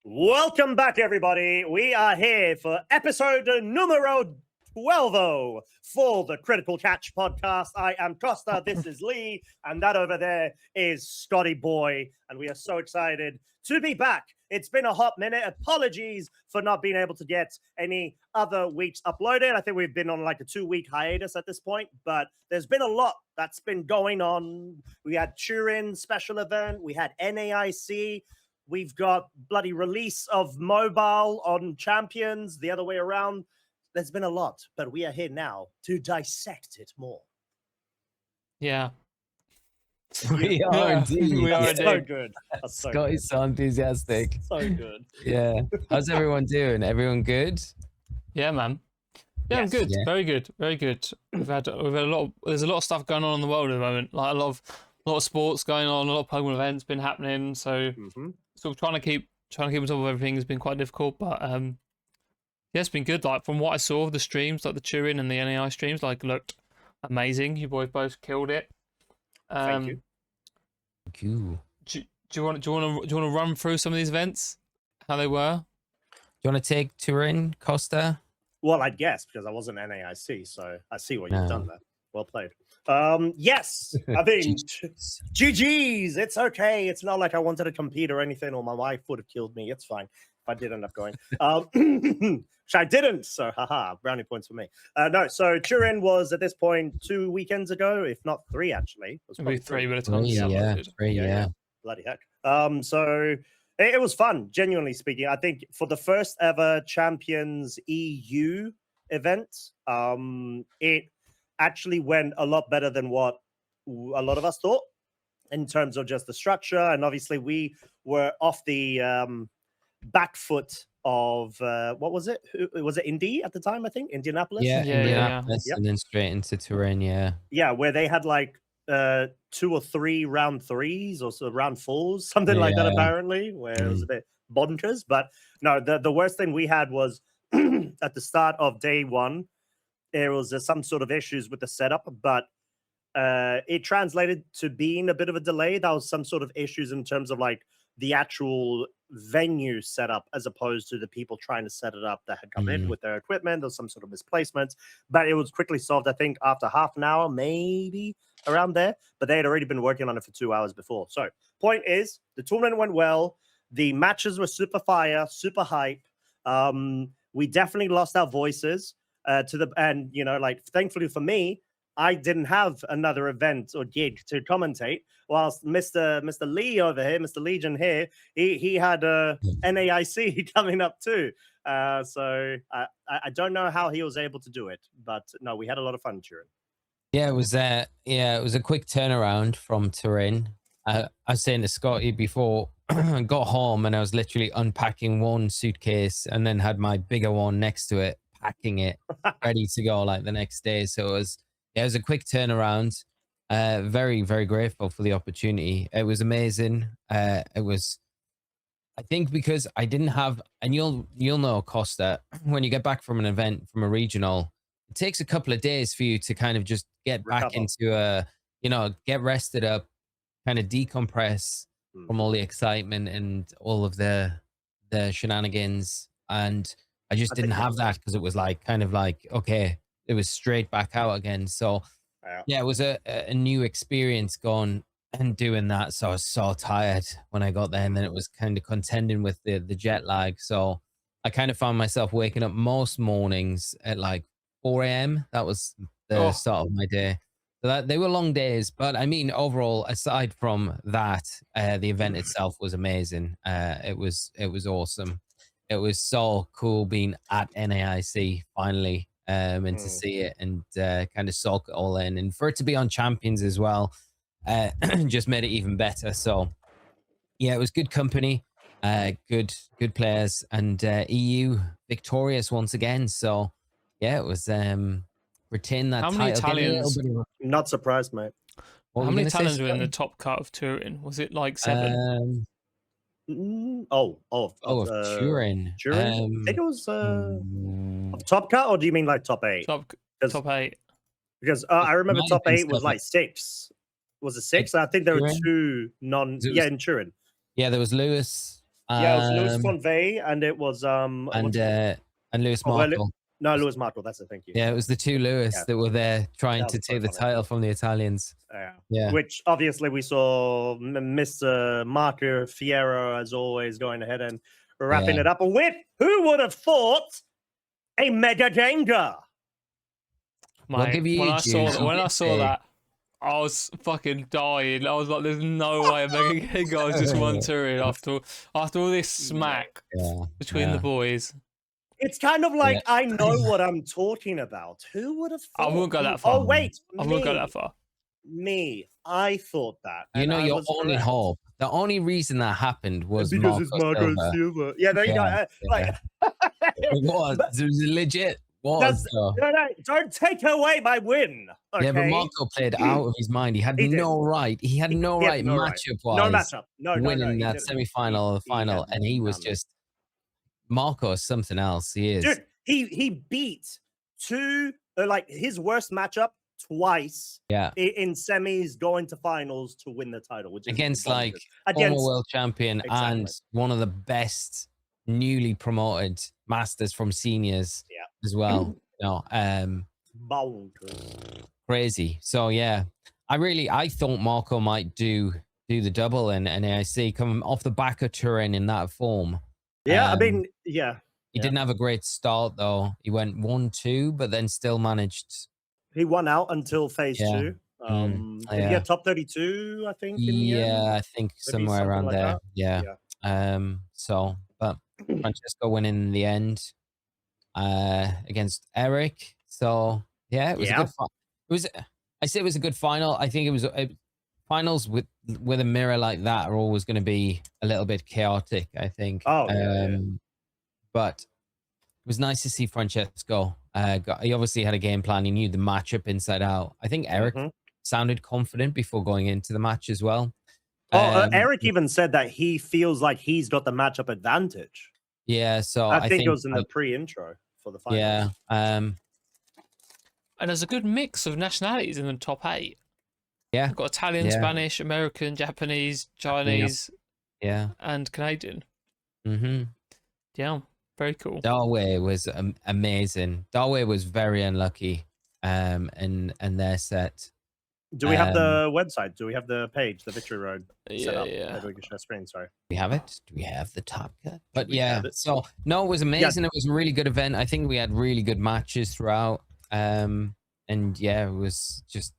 Welcome back, everybody. We are here for episode numero 12 for the Critical Catch podcast. I am Costa, this is Lee, and that over there is Scotty Boy. And we are so excited to be back. It's been a hot minute. Apologies for not being able to get any other weeks uploaded. I think we've been on like a 2-week hiatus at this point, but there's been a lot that's been going on. We had Turin special event, we had NAIC. We've got bloody release of mobile on Champions, the other way around. There's been a lot, but we are here now to dissect it more. Yeah. We are indeed. We are So indeed. good. That's so Scott good. is so enthusiastic. So good. Yeah. How's everyone doing? Everyone good? Yeah, man. Yeah, I'm Yes. good. Yeah. Very good. Very good. We've had a lot. There's a lot of stuff going on in the world at the moment. Like a lot of sports going on. A lot of Pokemon events been happening. So sort of trying to keep on top of everything has been quite difficult. But yeah, it's been good. Like from what I saw of the streams, like the Turin and the NAI streams, like looked amazing. You boys both killed it. Thank you. Thank you. Do you want to run through some of these events, how they were? Do you want to take Turin, Costa? Well, I guess because I wasn't NAIC, so I see what you've No. done there. Well played. Yes, I mean, GG's. It's okay. It's not like I wanted to compete or anything, or my wife would have killed me. It's fine if I did end up going. Which I didn't. So, haha, brownie points for me. No, so Turin was at this point 2 weekends ago, if not 3, actually. It was Maybe probably 3 by the time. Three, yeah. Three, yeah. Bloody heck. So it was fun, genuinely speaking. I think for the first ever Champions EU event, it actually went a lot better than what a lot of us thought in terms of just the structure. And obviously we were off the back foot of what was it? Was it Indy at the time? I think Indianapolis. Yeah, Yeah, Indianapolis, Yep. and then straight into Turin, yeah. Yeah, where they had like 2 or 3 round 3s or so round 4s, something like that, Yeah. apparently, where it was a bit bonkers. But no, the worst thing we had was at the start of day 1, there was some sort of issues with the setup, but it translated to being a bit of a delay. That was some sort of issues in terms of like the actual venue setup as opposed to the people trying to set it up that had come in with their equipment. There was some sort of misplacements, but it was quickly solved, I think, after half an hour, maybe around there. But they had already been working on it for 2 hours before. So point is, the tournament went well. The matches were super fire, super hype. We definitely lost our voices and you know, like thankfully for me, I didn't have another event or gig to commentate, whilst Mr. Lee over here, Mr. Legion here, he had NAIC coming up too. So I don't know how he was able to do it, but no, we had a lot of fun, Turin. Yeah, it was a quick turnaround from Turin. I was saying to Scotty before I got home and I was literally unpacking one suitcase and then had my bigger one next to it, packing it, ready to go like the next day. So it was a quick turnaround. Very, very grateful for the opportunity. It was amazing. It was, I think, because I didn't have, and you'll know, Costa, when you get back from an event, from a regional, it takes a couple of days for you to kind of just get back into get rested up, kind of decompress from all the excitement and all of the shenanigans. And I just didn't have that because it was like kind of like, okay, it was straight back out again. So yeah, it was a new experience going and doing that. So I was so tired when I got there, and then it was kind of contending with the jet lag. So I kind of found myself waking up most mornings at like 4 a.m. That was the start of my day. So that they were long days, but I mean, overall, aside from that, the event itself was amazing. It was awesome. It was so cool being at NAIC finally, and to see it and kind of soak it all in, and for it to be on Champions as well, just made it even better. So yeah, it was good company, good players, and EU victorious once again. So yeah, it was retain that How title. many Italians? Not surprised, mate. What How were you many gonna say, Italians were in the Scotty? top cut of Turin? Was it like 7? Of Turin. Turin? I think it was top cut, or do you mean like top 8? Top 8. Because I remember might top have been 8 was stuff like 6. Was it 6? I think there were Turin? 2 It was- in Turin. Yeah, there was Lewis, Yeah, it was Louis Fonvey, and it was and Lewis oh, well, Marco. no, Lewis Marco. That's it. Thank you. Yeah, it was the two Lewis Yeah. that were there trying That to was so take the funny. title from the Italians. Yeah. Which obviously we saw Mr. Marco Fierro, as always, going ahead and wrapping it up with, who would have thought, a mega danger. We'll give you when I juice, saw that, I was fucking dying. I was like, "There's no way Mega King guys just won Turin after all this smack between the boys." It's kind of like I know what I'm talking about. Who would have thought? I won't go that far. Oh wait, I won't go that far. I thought that. You know, your only correct. hope. The only reason that happened was because it's Marco Silva. Yeah, there you go. Like, it was legit. No, don't take away my win. Okay? Yeah, but Marco played out of his mind. He had no right. He had no right matchup-wise. No matchup. No, winning that semi-final or the final, and he was just Marco is something else. He is. Dude, he beat his worst matchup twice. Yeah. In semis, going to finals to win the title, which is against former world champion and one of the best newly promoted masters from seniors as well. Crazy. So yeah, I thought Marco might do the double in NAIC coming off the back of Turin in that form. Yeah, I mean, yeah. He didn't have a great start though. He went 1-2, but then still managed. He won out until phase 2. Did he get top 32? I think. I think somewhere around like there. Yeah. So, but Francesco went in the end against Eric. So yeah, it was a good. I say it was a good final. I think it was finals with a mirror like that are always going to be a little bit chaotic. I think. But it was nice to see Francesco. He obviously had a game plan. He knew the matchup inside out. I think Eric sounded confident before going into the match as well. Eric even said that he feels like he's got the matchup advantage. Yeah, so I think it was in the pre-intro for the final. Yeah. And there's a good mix of nationalities in the top 8. Yeah. We've got Italian, Spanish, American, Japanese, Chinese, and Canadian. Yeah. Very cool. Darway was amazing. Darway was very unlucky in their set. Do we have the website? Do we have the page, the Victory Road set up? Yeah. Maybe we can share screen, sorry. We have it? Do we have the top cut? But yeah, so no, it was amazing. Yeah. It was a really good event. I think we had really good matches throughout. And yeah, it was just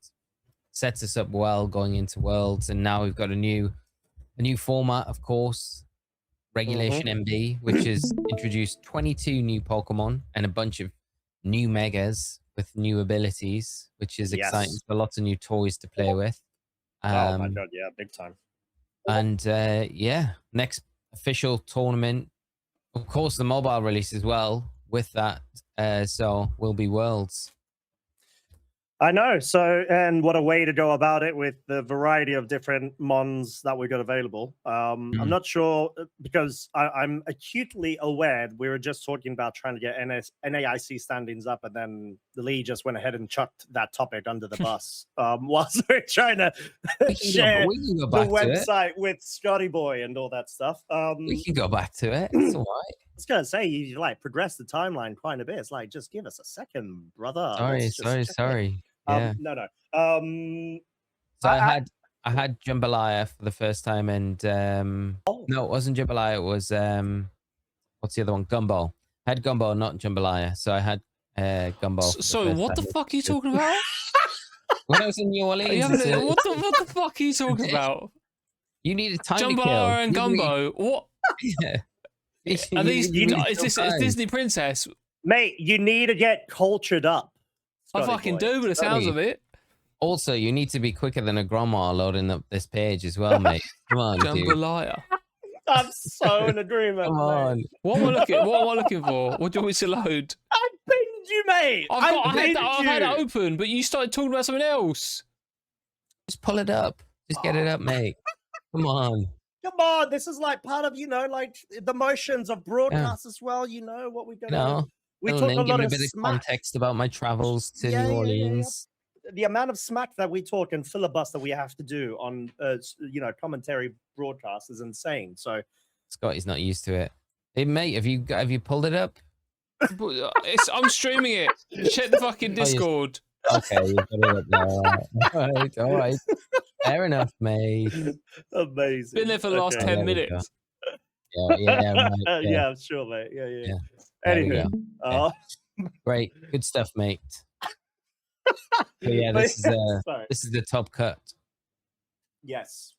sets us up well going into Worlds. And now we've got a new format, of course. Regulation MB, which has introduced 22 new Pokemon and a bunch of new Megas with new abilities, which is exciting. So lots of new toys to play with. Oh my god, yeah, big time. And next official tournament, of course, the mobile release as well with that. So will be Worlds. I know. So, and what a way to go about it with the variety of different mons that we got available. I'm not sure because I'm acutely aware we were just talking about trying to get NAIC standings up, and then the league just went ahead and chucked that topic under the bus whilst we're trying to share the website with Scotty Boy and all that stuff. We can go back to it. It's all right. I was gonna say you progress the timeline quite a bit. It's like just give us a second, brother. Sorry. Yeah. No. So I had Jambalaya for the first time, and no, it wasn't Jambalaya. It was what's the other one? Gumbo. I had Gumbo, not Jambalaya. So I had Gumbo. So what the fuck are you talking about? When I was in New Orleans, what the fuck are you talking about? You needed time to kill. Jambalaya and Gumbo. What? Are these? Is this Disney Princess? Mate, you need to get cultured up. I fucking do, but the sounds of it. Also, you need to be quicker than a grandma loading up this page as well, mate. Come on, Jambalaya. I'm so in agreement. Come on. What am I looking for? What do you want me to load? I pinged you, mate. I've had it open, but you started talking about something else. Just pull it up. Just get it up, mate. Come on. Come on. This is like part of, like the motions of broadcast as well. You know what we're going to do. We talk a lot of context about my travels to New Orleans. The amount of smack that we talk and filibuster we have to do on, commentary broadcast is insane. So Scotty's not used to it. Hey, mate, have you pulled it up? I'm streaming it. Check the fucking Discord. Okay, you've got it up there. All right. Fair enough, mate. Amazing. Been there for the last Okay. 10 minutes. Yeah, right, Yeah, sure, mate. Yeah. There we Anywho, go. Great, good stuff, mate. So yeah, this is the top cut. Yes.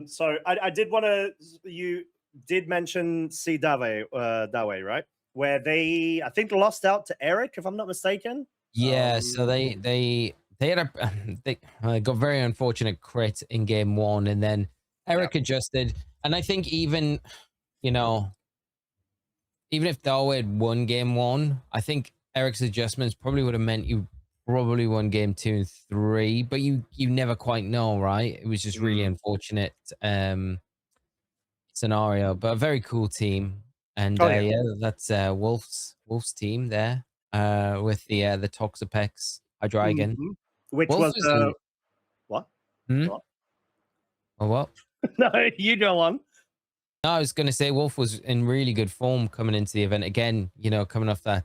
So I did want to. You did mention C Dave, right? Where they, I think, lost out to Eric, if I'm not mistaken. Yeah. So they had they got very unfortunate crit in game 1, and then Eric adjusted. And I think even if Darwin had won game 1, I think Eric's adjustments probably would have meant you probably won game 2 and 3, but you never quite know, right? It was just really unfortunate scenario, but a very cool team. And yeah, that's Wolf's team there with the Toxapex Hydreigon. Which Wolf was what? What? No, you go on. No, I was going to say Wolf was in really good form coming into the event again. Coming off that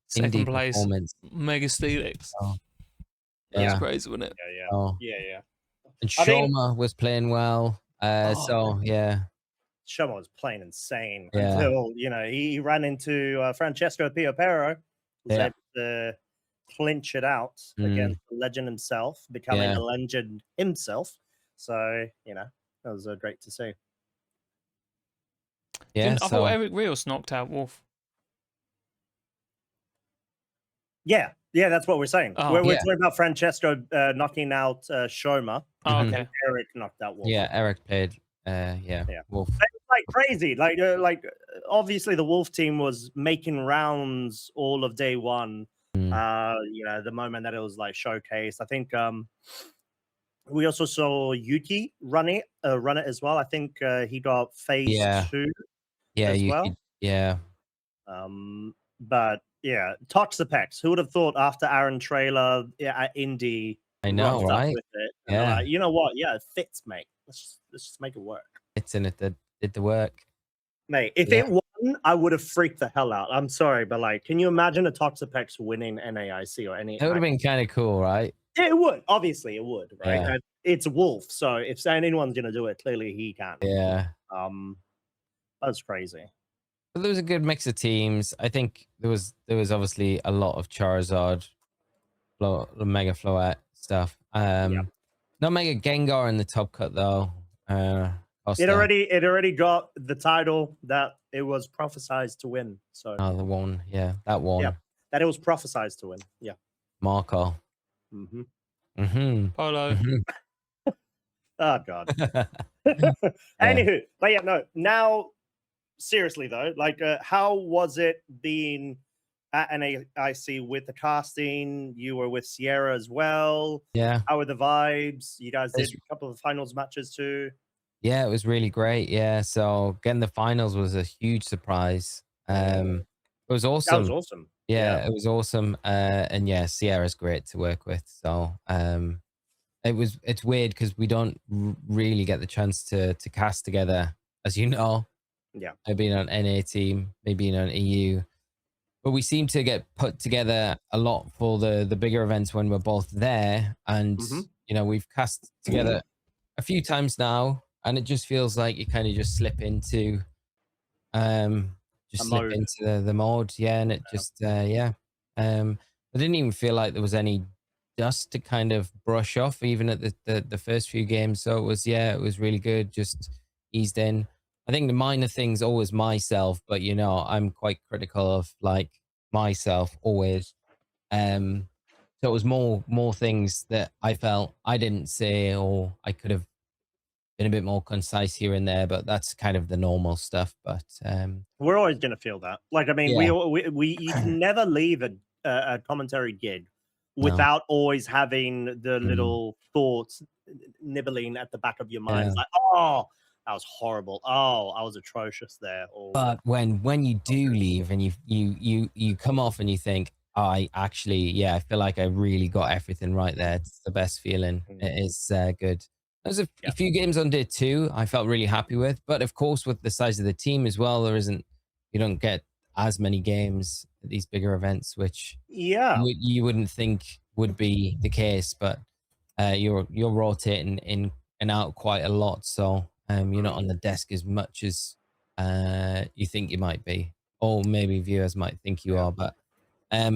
Second place performance. Mega Steelix. Oh. That's crazy, wasn't it? Yeah. Oh. Yeah. And Shoma was playing well. So yeah. Shoma was playing insane Yeah. until he ran into Francesco Piopero, was able to clinch it out against the legend himself, becoming a legend himself. So that was great to see. Yeah, I thought Eric Rios knocked out Wolf. Yeah, that's what we're saying. Oh, we're talking about Francesco knocking out Shoma. Oh, okay. And Eric knocked out Wolf. Yeah, Eric played. Wolf. It was like crazy. Like obviously the Wolf team was making rounds all of day 1. The moment that it was like showcased. I think we also saw Yuki run it as well. I think he got phase 2. Yeah, as well. Yeah. But yeah, Toxapex. Who would have thought after Aaron Trailer at Indy? I know, right? With it, Yeah. you know what? Yeah, it fits, mate. Let's just make it work. It's in it that did the work. Mate, if it won, I would have freaked the hell out. I'm sorry, but can you imagine a Toxapex winning NAIC or any? It would have been kind of cool, right? It would. Obviously, it would, right? Yeah. It's Wolf, so if anyone's gonna do it, clearly he can. Yeah. That's crazy. But there was a good mix of teams. I think there was obviously a lot of Charizard, Mega Floette stuff. No Mega Gengar in the top cut though. It already got the title that it was prophesized to win. So the one, that one. Yeah, that it was prophesized to win. Yeah. Marco. Polo. Oh God. Anywho, but yeah, no. Now, seriously though, how was it being at NAIC with the casting? You were with Sierra as well. Yeah. How were the vibes? You guys did a couple of finals matches too. Yeah, it was really great. Yeah, so getting the finals was a huge surprise. It was awesome. That was awesome. Yeah, it was awesome. And yeah, Sierra's great to work with. So it's weird because we don't really get the chance to cast together, as you know. Yeah. I've been on NA team, maybe on EU. But we seem to get put together a lot for the bigger events when we're both there. And, we've cast together a few times now. And it just feels like you kind of just slip into the mode. Yeah. And it just, I didn't even feel like there was any dust to kind of brush off even at the first few games. So it was really good. Just eased in. I think the minor things always myself, but I'm quite critical of myself always. So it was more things that I felt I didn't say, or I could have been a bit more concise here and there, but that's kind of the normal stuff. But we're always gonna feel that. We you can never leave a commentary gig without always having the little thoughts nibbling at the back of your mind. It's like, oh, that was horrible. Oh, I was atrocious there. But when you do leave and you come off and you think, I feel like I really got everything right there. It's the best feeling. It is good. There's a few games on day 2 I felt really happy with, but of course with the size of the team as well, you don't get as many games at these bigger events, which you wouldn't think would be the case, but you're rotating in and out quite a lot, so you're not on the desk as much as you think you might be, or maybe viewers might think you are, but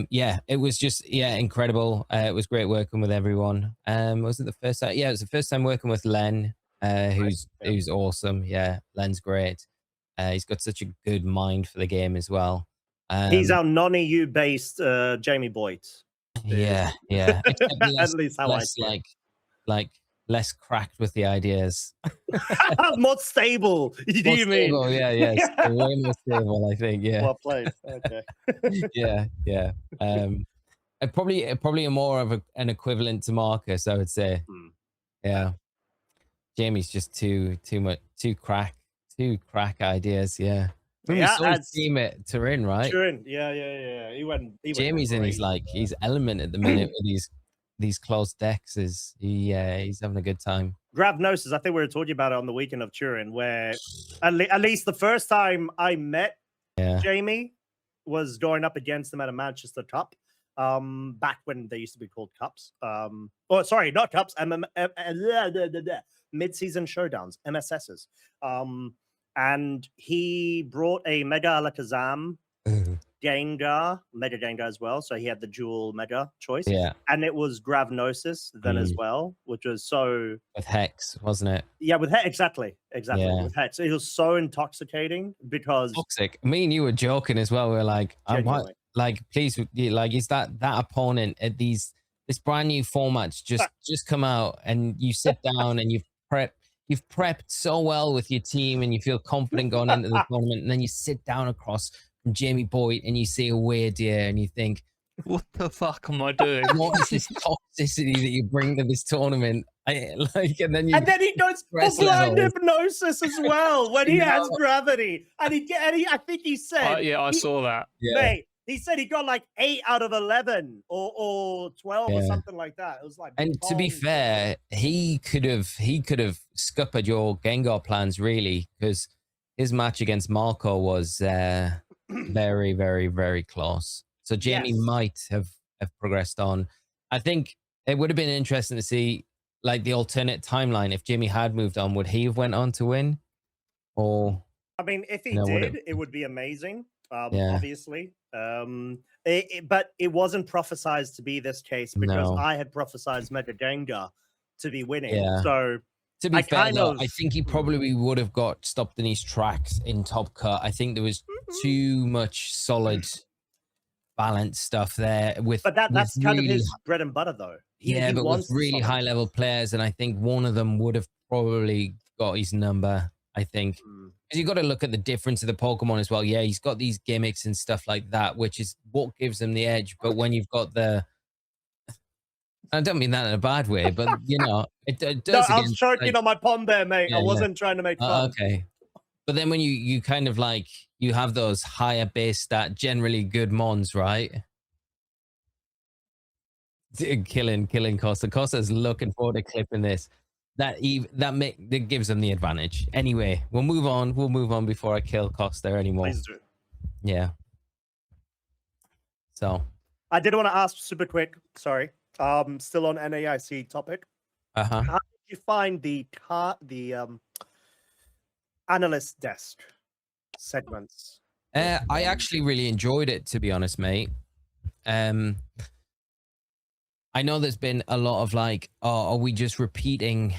yeah, it was just incredible. It was great working with everyone. Was it the first time? Yeah, it was the first time working with Len, who's awesome. Yeah, Len's great. He's got such a good mind for the game as well. He's our non-EU based Jamie Boyd. Yeah. At least how less I see like less cracked with the ideas. More stable. Do you stable, mean? Yeah. Way more stable, I think. Yeah. Well played. Okay. Yeah. Probably more of an equivalent to Marcus, I would say. Yeah. Jamie's just too crack ideas. Yeah. We saw his team at Turin, right? Turin. Yeah. He went Jamie's in his element at the minute with these closed decks. He's having a good time. Gravnosis, I think we were talking about it on the weekend of Turin, where at least the first time I met Jamie was going up against him at a Manchester Cup. Back when they used to be called cups. Sorry, not cups. Mid-season showdowns, MSSs. And he brought a Mega Alakazam Gengar, Mega Gengar as well. So he had the dual Mega choice. Yeah. And it was Gravnosis then as well, which was so... With Hex, wasn't it? Yeah, with Hex, exactly. Yeah. With Hex. It was so intoxicating because... Toxic. Me and you were joking as well. We were like, please, like, is that opponent at this brand new format's just come out, and you sit down and you've prepped so well with your team and you feel confident going into the tournament, and then you sit down across from Jamie Boyd and you see a weird and you think, what the fuck am I doing? What is this toxicity that you bring to this tournament? And then he goes for blind hypnosis as well when he has gravity. And I think he said, I saw that. Mate, he said he got like 8 out of 11 or 12 or something like that. It was like, and to be fair, he could have scuppered your Gengar plans really, because his match against Marco was very, very, very close. So Jamie might have progressed on. I think it would have been interesting to see like the alternate timeline. If Jamie had moved on, would he have went on to win? Or I mean, if he did, it would be amazing. Obviously. But it wasn't prophesized to be this case because I had prophesized Mega Gengar to be winning. Yeah. So to be fair, I think he probably would have got stopped in his tracks in Top Cut. I think there was too much solid balanced stuff there. But that's kind of his bread and butter, though. But with really high level players, and I think one of them would have probably got his number. I think. Because you got to look at the difference of the Pokemon as well. Yeah, he's got these gimmicks and stuff like that, which is what gives him the edge. But when you've got I don't mean that in a bad way, but it does. No, I was choking on my pond there, mate. I wasn't trying to make fun. Okay. But then when you kind of like, you have those higher base stat, generally good mons, right? Killing Costa. Costa's looking forward to clipping this. That gives them the advantage. Anyway, we'll move on. We'll move on before I kill Costa anymore. Please do. Yeah. So I did want to ask super quick. Sorry. Still on NAIC topic. How did you find the analyst desk segments? I actually really enjoyed it, to be honest, mate. I know there's been a lot of like, are we just repeating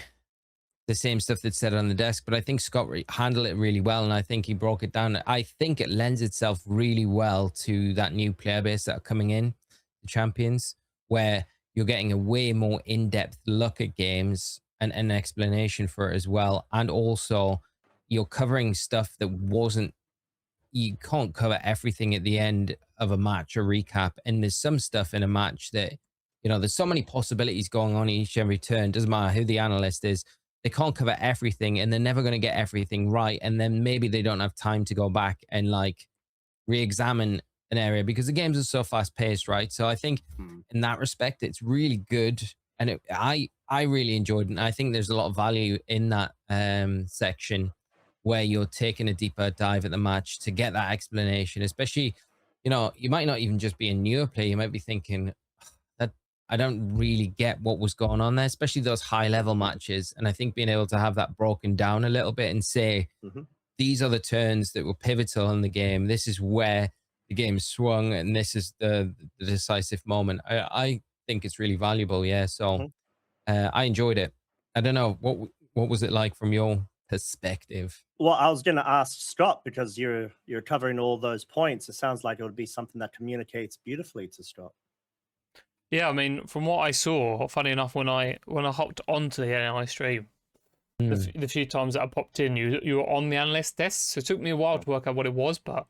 the same stuff that's said on the desk? But I think Scott handled it really well, and I think he broke it down. I think it lends itself really well to that new player base that are coming in, the champions, where you're getting a way more in-depth look at games and an explanation for it as well. And also you're covering stuff that you can't cover everything at the end of a match or recap. And there's some stuff in a match that, there's so many possibilities going on each and every turn. Doesn't matter who the analyst is. They can't cover everything, and they're never going to get everything right. And then maybe they don't have time to go back and like re-examine an area because the games are so fast paced, right? So I think in that respect, it's really good. And I I really enjoyed it. And I think there's a lot of value in that section where you're taking a deeper dive at the match to get that explanation, especially, you might not even just be a newer player. You might be thinking that I don't really get what was going on there, especially those high level matches. And I think being able to have that broken down a little bit and say, these are the turns that were pivotal in the game. This is where the game swung, and this is the decisive moment. I think it's really valuable. Yeah. So I enjoyed it. I don't know what was it like from your perspective. Well, I was going to ask Scott, because you're covering all those points. It sounds like it would be something that communicates beautifully to Scott. Yeah, I mean, from what I saw, funny enough, when I hopped onto the NAI stream, the few times that I popped in, you were on the analyst desk, so it took me a while to work out what it was, but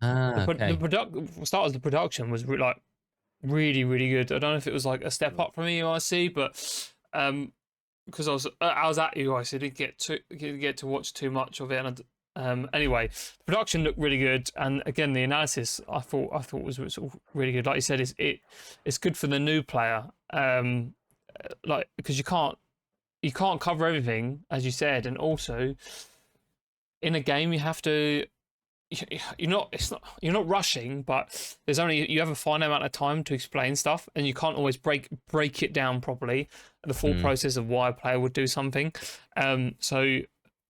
for starters, the production was really, really good. I don't know if it was like a step up from EUIC, but because I was at EUIC, I didn't get to watch too much of it, and anyway, the production looked really good, and again, the analysis I thought was sort of really good. Like you said, it's good for the new player, because you can't cover everything, as you said, and also in a game you have to. You're not rushing, but you have a finite amount of time to explain stuff, and you can't always break it down properly, the full process of why a player would do something. So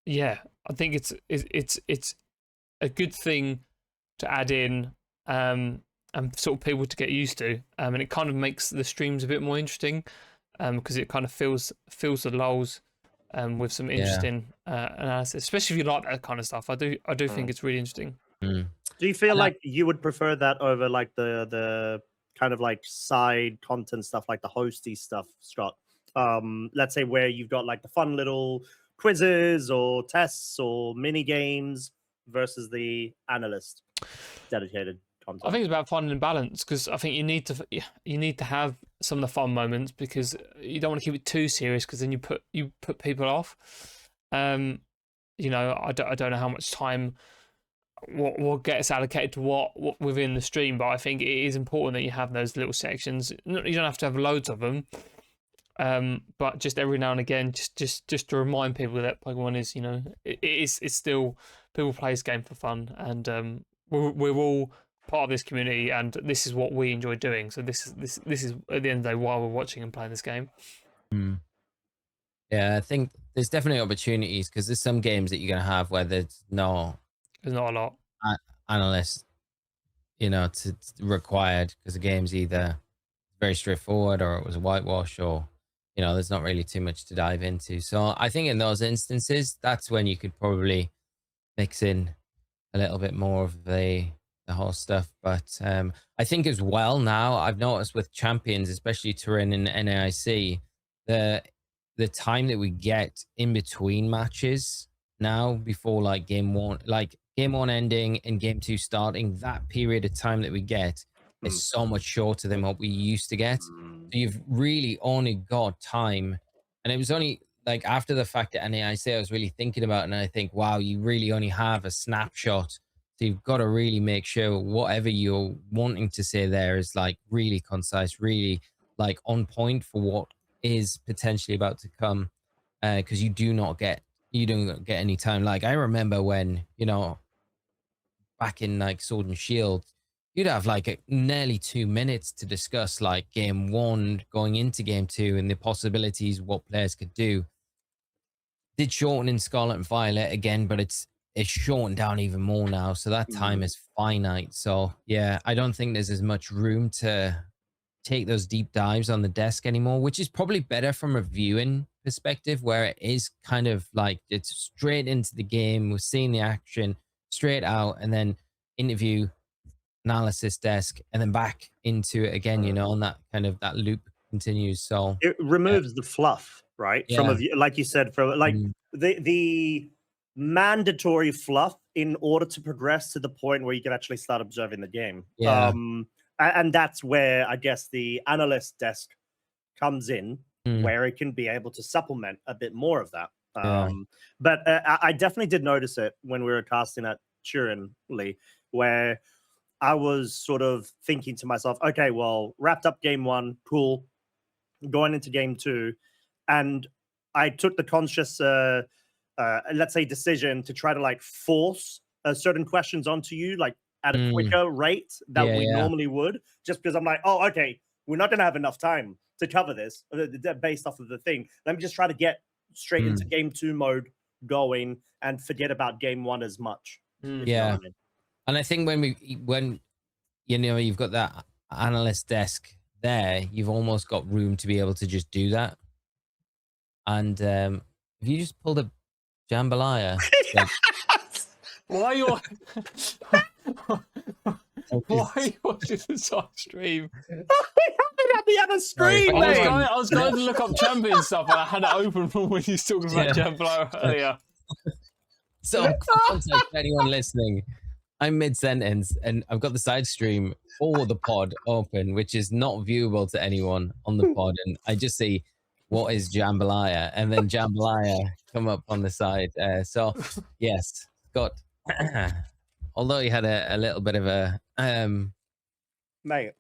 yeah, I think it's a good thing to add in, and sort of people to get used to, and it kind of makes the streams a bit more interesting, because it kind of fills the lulls with some interesting analysis, especially if you like that kind of stuff. I do think it's really interesting. Do you feel like you would prefer that over like the kind of like side content stuff, like the hosty stuff, Scott? Let's say where you've got like the fun little quizzes or tests or mini games versus the analyst dedicated content. I think it's about finding balance, because I think you need to have some of the fun moments, because you don't want to keep it too serious, because then you put people off. I don't know how much time what gets allocated to what within the stream, but I think it is important that you have those little sections. You don't have to have loads of them, but just every now and again, just to remind people that Pokemon is, it's still, people play this game for fun, and we're all part of this community, and this is what we enjoy doing. So this is at the end of the day why we're watching and playing this game. Yeah, I think there's definitely opportunities, because there's some games that you're gonna have where there's not a lot analysts, to required, because the game's either very straightforward or it was a whitewash, or there's not really too much to dive into. So I think in those instances, that's when you could probably mix in a little bit more of the whole stuff. But I think as well, now I've noticed with champions, especially Turin and NAIC, the time that we get in between matches now, before like game one ending and game two starting, that period of time that we get is so much shorter than what we used to get. So you've really only got time, and it was only like after the fact that NAIC I was really thinking about, and I think, wow, you really only have a snapshot. So you've got to really make sure whatever you're wanting to say there is like really concise, really like on point for what is potentially about to come, because you don't get any time. Like I remember when, back in like Sword and Shield, you'd have like nearly 2 minutes to discuss like game one going into game two and the possibilities what players could do. Did shorten in Scarlet and Violet again, but it's shortened down even more now, so that time is finite. So yeah, I don't think there's as much room to take those deep dives on the desk anymore, which is probably better from a viewing perspective, where it is kind of like it's straight into the game, we're seeing the action straight out, and then interview, analysis desk, and then back into it again, and that kind of that loop continues. So it removes the fluff, right? Yeah. From a view, like you said, from like the mandatory fluff in order to progress to the point where you can actually start observing the game. Yeah. And that's where I guess the analyst desk comes in, where it can be able to supplement a bit more of that. But I definitely did notice it when we were casting at Turin, Lee, where I was sort of thinking to myself, okay, well, wrapped up game one, cool. Going into game two, and I took the conscious, let's say, decision to try to like force certain questions onto you, like at a quicker rate that we normally would, just because I'm like, oh, okay, we're not going to have enough time to cover this based off of the thing. Let me just try to get straight into game 2 mode going and forget about game 1 as much. Yeah. You know what I mean. And I think when you know, you've got that analyst desk there, you've almost got room to be able to just do that. And if you just pulled a jambalaya, like, why are you watching the side stream? The other screen, I was going to look up champion stuff, and I had it open from when you were talking about jambalaya earlier. So, context for anyone listening, I'm mid-sentence, and I've got the side stream for the pod open, which is not viewable to anyone on the pod, and I just see, what is jambalaya? And then jambalaya come up on the side. So, yes, Scott, although he had a little bit of a mate,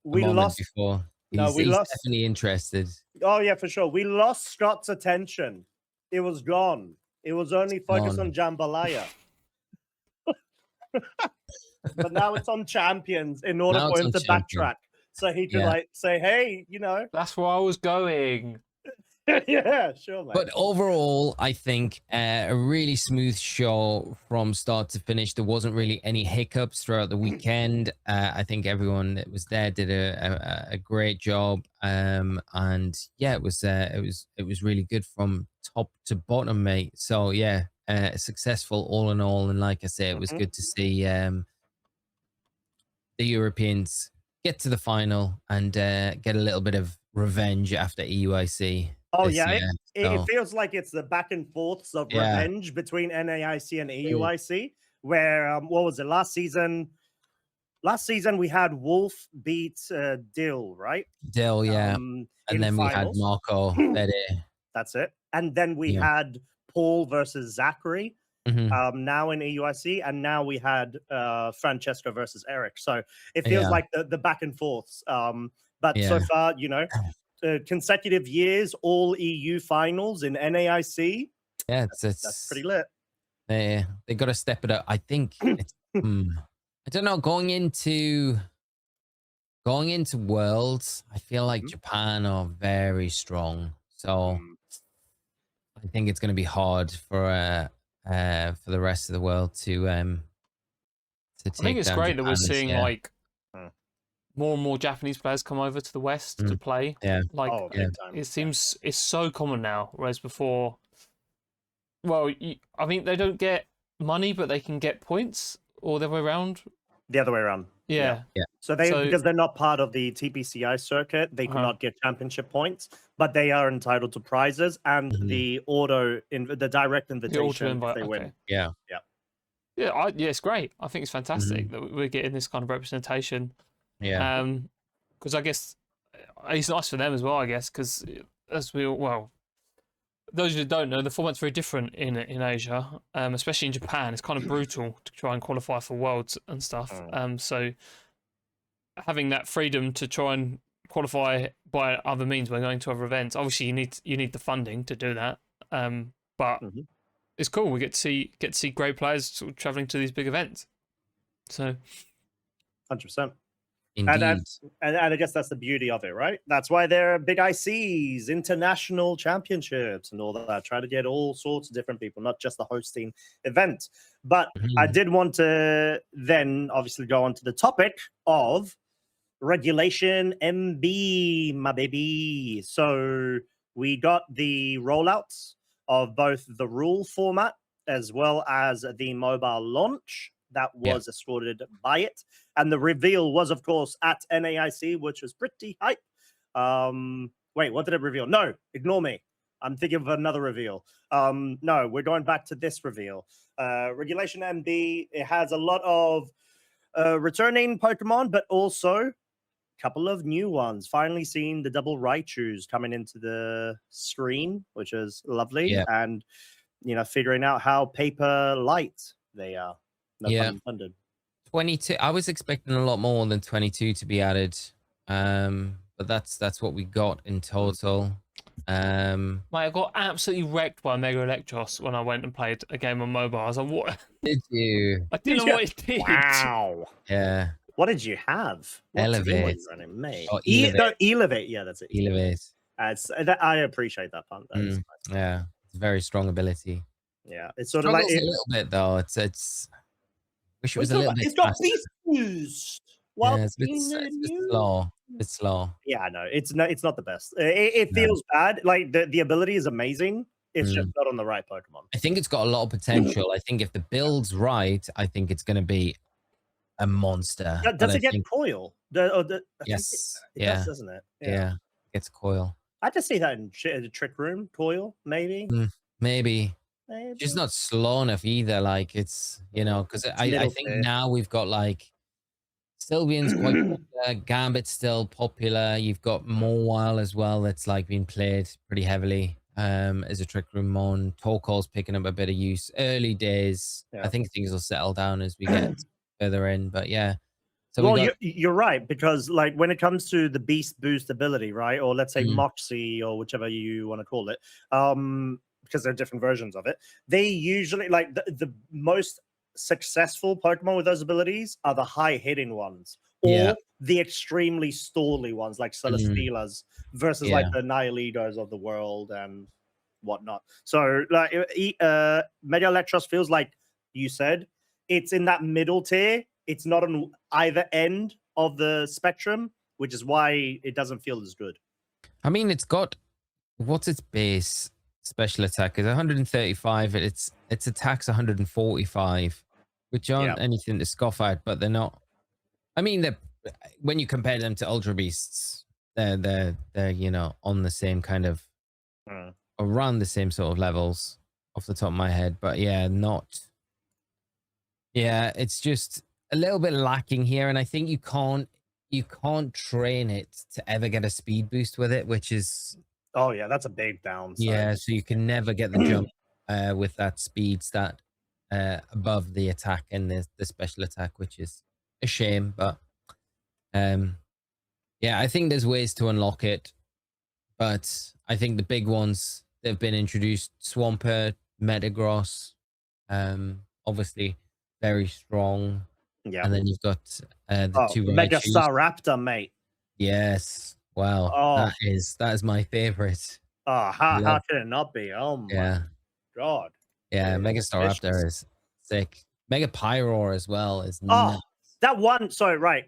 we moment lost before. No, he's definitely interested. Oh yeah, for sure. We lost Scott's attention. It was gone. It was only focused on jambalaya. But now it's on champions in order for him to backtrack. So he could like say, hey, you know. That's where I was going. Yeah, sure, mate. But overall, I think a really smooth show from start to finish. There wasn't really any hiccups throughout the weekend. I think everyone that was there did a great job. And yeah, it was really good from top to bottom, mate. So yeah, successful all in all. And like I say, it was good to see the Europeans get to the final and get a little bit of revenge after EUIC. Oh yeah, it feels like it's the back and forths of revenge between NAIC and EUIC. Where what was it last season? Last season we had Wolf beat Dill, right? Dill, yeah, and then finals. We had Marco Fede. That's it. And then we had Paul versus Zachary. Now in EUIC, and now we had Francesco versus Eric. So it feels like the back and forths. But so far, you know. Consecutive years, all EU finals in NAIC. Yeah, that's pretty lit. They got to step it up. I think it's, I don't know, going into Worlds, I feel like Japan are very strong. So I think it's going to be hard for the rest of the world to take. I think it's great that we're seeing like more and more Japanese players come over to the West to play. Yeah. Like, it seems it's so common now, whereas before, well, I mean, they don't get money, but they can get points, or the other way around. The other way around. Yeah. So because they're not part of the TPCI circuit, they cannot get championship points, but they are entitled to prizes and the direct invitation if they win. Yeah, it's great. I think it's fantastic that we're getting this kind of representation. Yeah. Because I guess it's nice for them as well, I guess, because as those who don't know, the format's very different in Asia, especially in Japan. It's kind of brutal to try and qualify for Worlds and stuff. So having that freedom to try and qualify by other means by going to other events, obviously you need the funding to do that. But it's cool. We get to see great players sort of traveling to these big events. So 100%. Indeed. And I guess that's the beauty of it, right? That's why there are big ICs, international championships, and all that. Try to get all sorts of different people, not just the hosting event. But I did want to then obviously go on to the topic of Regulation MB, my baby. So we got the rollouts of both the rule format as well as the mobile launch that was escorted by it. And the reveal was, of course, at NAIC, which was pretty hype. Wait, what did it reveal? No, ignore me. I'm thinking of another reveal. No, we're going back to this reveal. Regulation MB, it has a lot of returning Pokemon, but also a couple of new ones. Finally seeing the double Raichus coming into the screen, which is lovely. Yeah. And, you know, figuring out how paper light they are. No pun intended. 22. I was expecting a lot more than 22 to be added, but that's what we got in total. Um, Mate, I got absolutely wrecked by Mega Electros when I went and played a game on mobile. I was like, what? did you? I didn't know what it did. Wow. Yeah. What did you have? What team were Elevate. you running, mate? Oh, Elevate. No, Elevate. Yeah, that's it. Elevate. I appreciate that pun. That is nice. Yeah. It's a very strong ability. Yeah, it's sort Struggles of like a little bit though. It's wish it was it's a little bit got faster. beast boost. Yeah, While it's a bit slow. It's slow. Yeah, no, it's not the best. It No. feels bad. Like the ability is amazing. It's just Mm. not on the right Pokemon. I think it's got a lot of potential. I think if the build's right, I think it's going to be a monster. Does it get coil? Yes. It Yeah. does, doesn't it? Yeah. It's coil. I just see that in the trick room. Coil, maybe. Maybe. Maybe. She's not slow enough either. Like it's, you know, because I think now we've got like Sylveon's quite popular, Gambit's still popular. You've got Mawile as well that's like being played pretty heavily as a trick room mon. Torkoal's picking up a bit of use. Early days. Yeah. I think things will settle down as we get further in. But yeah. So well, you're right, because like when it comes to the beast boost ability, right? Or let's say Moxie or whichever you want to call it, because there are different versions of it. They usually like the most successful Pokemon with those abilities are the high hitting ones, or the extremely stally ones like Celesteelas versus like the Nihilitos of the world and whatnot. So like Mega Electros feels like you said it's in that middle tier. It's not on either end of the spectrum, which is why it doesn't feel as good. I mean, it's got what's its base special attack is 135. Its attacks 145, which aren't anything to scoff at, but they're not. I mean, when you compare them to Ultra Beasts, they're you know on the same kind of around the same sort of levels off the top of my head, but yeah, not. Yeah, it's just a little bit lacking here, and I think you can't train it to ever get a speed boost with it, which is that's a big downside. Yeah, so you can never get the jump with that speed stat above the attack and the special attack, which is a shame. But yeah, I think there's ways to unlock it, but I think the big ones that have been introduced: Swampert, Metagross, obviously very strong. Yeah, and then you've got the two Mega Staraptor, mate. Yes, wow, that is my favorite. Oh, how can it not be? Oh my god. Yeah, Mega Staraptor is sick. Mega Pyroar as well is nuts. That one. Sorry, right.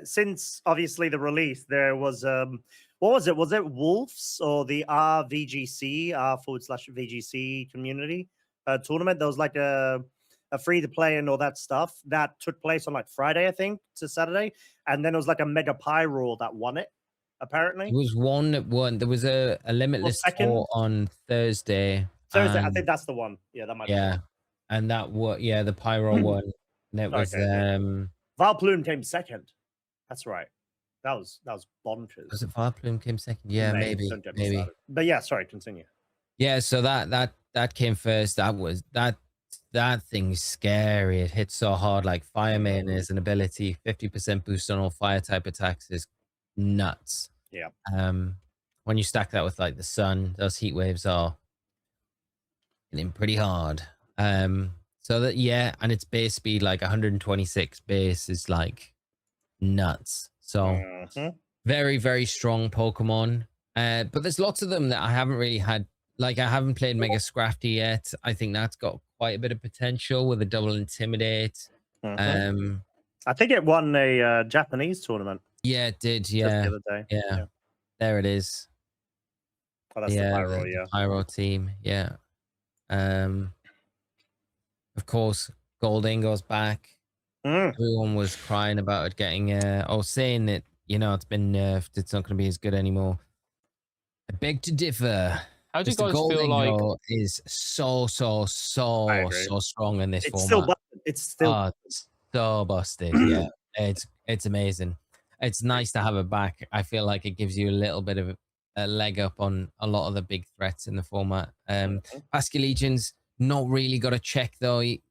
Since obviously the release, there was what was it? Was it Wolves or the RVGC /VGC community tournament? There was like a free to play and all that stuff that took place on like Friday, I think, to Saturday, and then it was like a Mega Pyroar that won it. Apparently, it was one that won. There was a limitless tour on Thursday. I think that's the one. Yeah, that might. Yeah, and that was the Pyro one. And it was Valplume came second. That's right. That was bonkers. Was it Valplume came second? Yeah, maybe. But yeah, sorry, continue. Yeah, so that came first. That thing's scary. It hits so hard. Like Fire Main is an ability, 50% boost on all fire type attacks is nuts. Yeah. When you stack that with like the sun, those heat waves are hitting pretty hard. So that and its base speed like 126 base is like nuts. So very, very strong Pokemon. But there's lots of them that I haven't really had. Like I haven't played Mega Scrafty yet. I think that's got quite a bit of potential with a double Intimidate. I think it won a Japanese tournament. Yeah, it did. Yeah. Just the other day. Yeah. There it is. Oh, that's the Pyro, the Pyro team. Yeah. Of course, Goldingo's back. Everyone was crying about it getting saying that, you know, it's been nerfed. It's not going to be as good anymore. I beg to differ. How do you guys feel like is so strong in this format? It's still so busted. Yeah, it's amazing. It's nice to have it back. I feel like it gives you a little bit of a leg up on a lot of the big threats in the format. Pascal Legion's not really got a check though. It's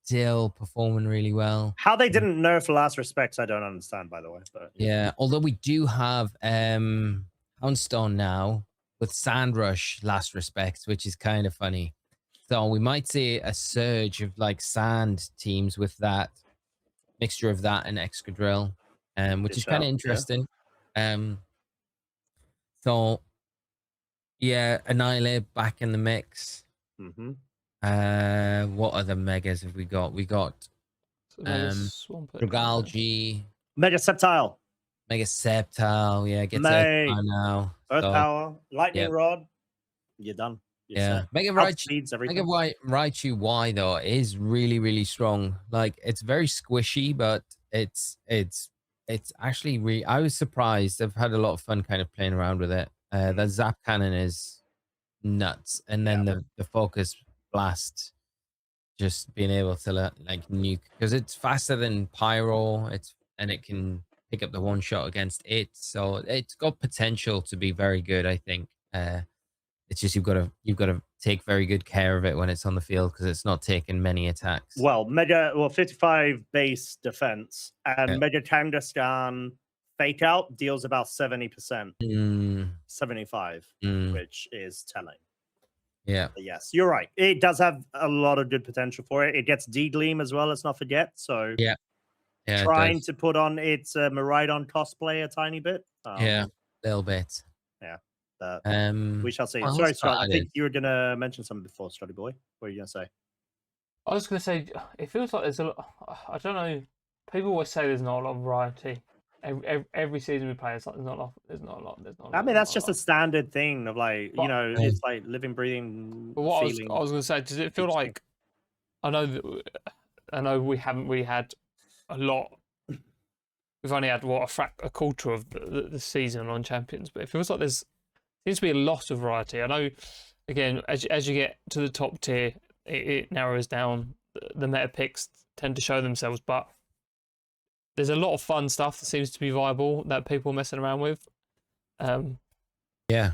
still performing really well. How they didn't nerf Last Respects, I don't understand, by the way. But yeah, although we do have Houndstone now. with Sand Rush last respect, which is kind of funny. So we might see a surge of like sand teams with that mixture of that and Excadrill, which is kind of interesting. So yeah, Annihilate back in the mix. What other megas have we got? We got Dragalge, Mega Sceptile, Mega Sceptile. Yeah, gets May, Earth now. Earth Power, Lightning yep. Rod. You're done. Yeah, Mega Raichu Y though is really, really strong. Like it's very squishy, but it's actually I was surprised. I've had a lot of fun kind of playing around with it. The Zap Cannon is nuts, and then the Focus Blast, just being able to like nuke because it's faster than Pyro. And it can pick up the one shot against it, so it's got potential to be very good. I think. It's just you've got to take very good care of it when it's on the field because it's not taking many attacks. Well, 55 base defense and Mega Kangaskhan Fake Out deals about 70%, 75, which is telling. Yeah. But yes, you're right. It does have a lot of good potential for it. It gets D-Gleam as well, let's not forget. So yeah, trying to put on its Miraidon cosplay a tiny bit. A little bit. Yeah. We shall see. Well, Sorry, Scott. I think you were going to mention something before, Strutty Boy. What are you going to say? I was going to say, it feels like there's a lot. I don't know. People always say there's not a lot of variety. Every season we play, it's like there's not a lot. I mean, that's just a standard thing of like, it's like living, breathing. But what I was going to say, does it feel like? I know we haven't really had a lot. We've only had a quarter of the season on Champions, but it feels like there's. Seems to be a lot of variety. I know, again, as you get to the top tier, it narrows down. The meta picks tend to show themselves, but there's a lot of fun stuff that seems to be viable that people are messing around with. It's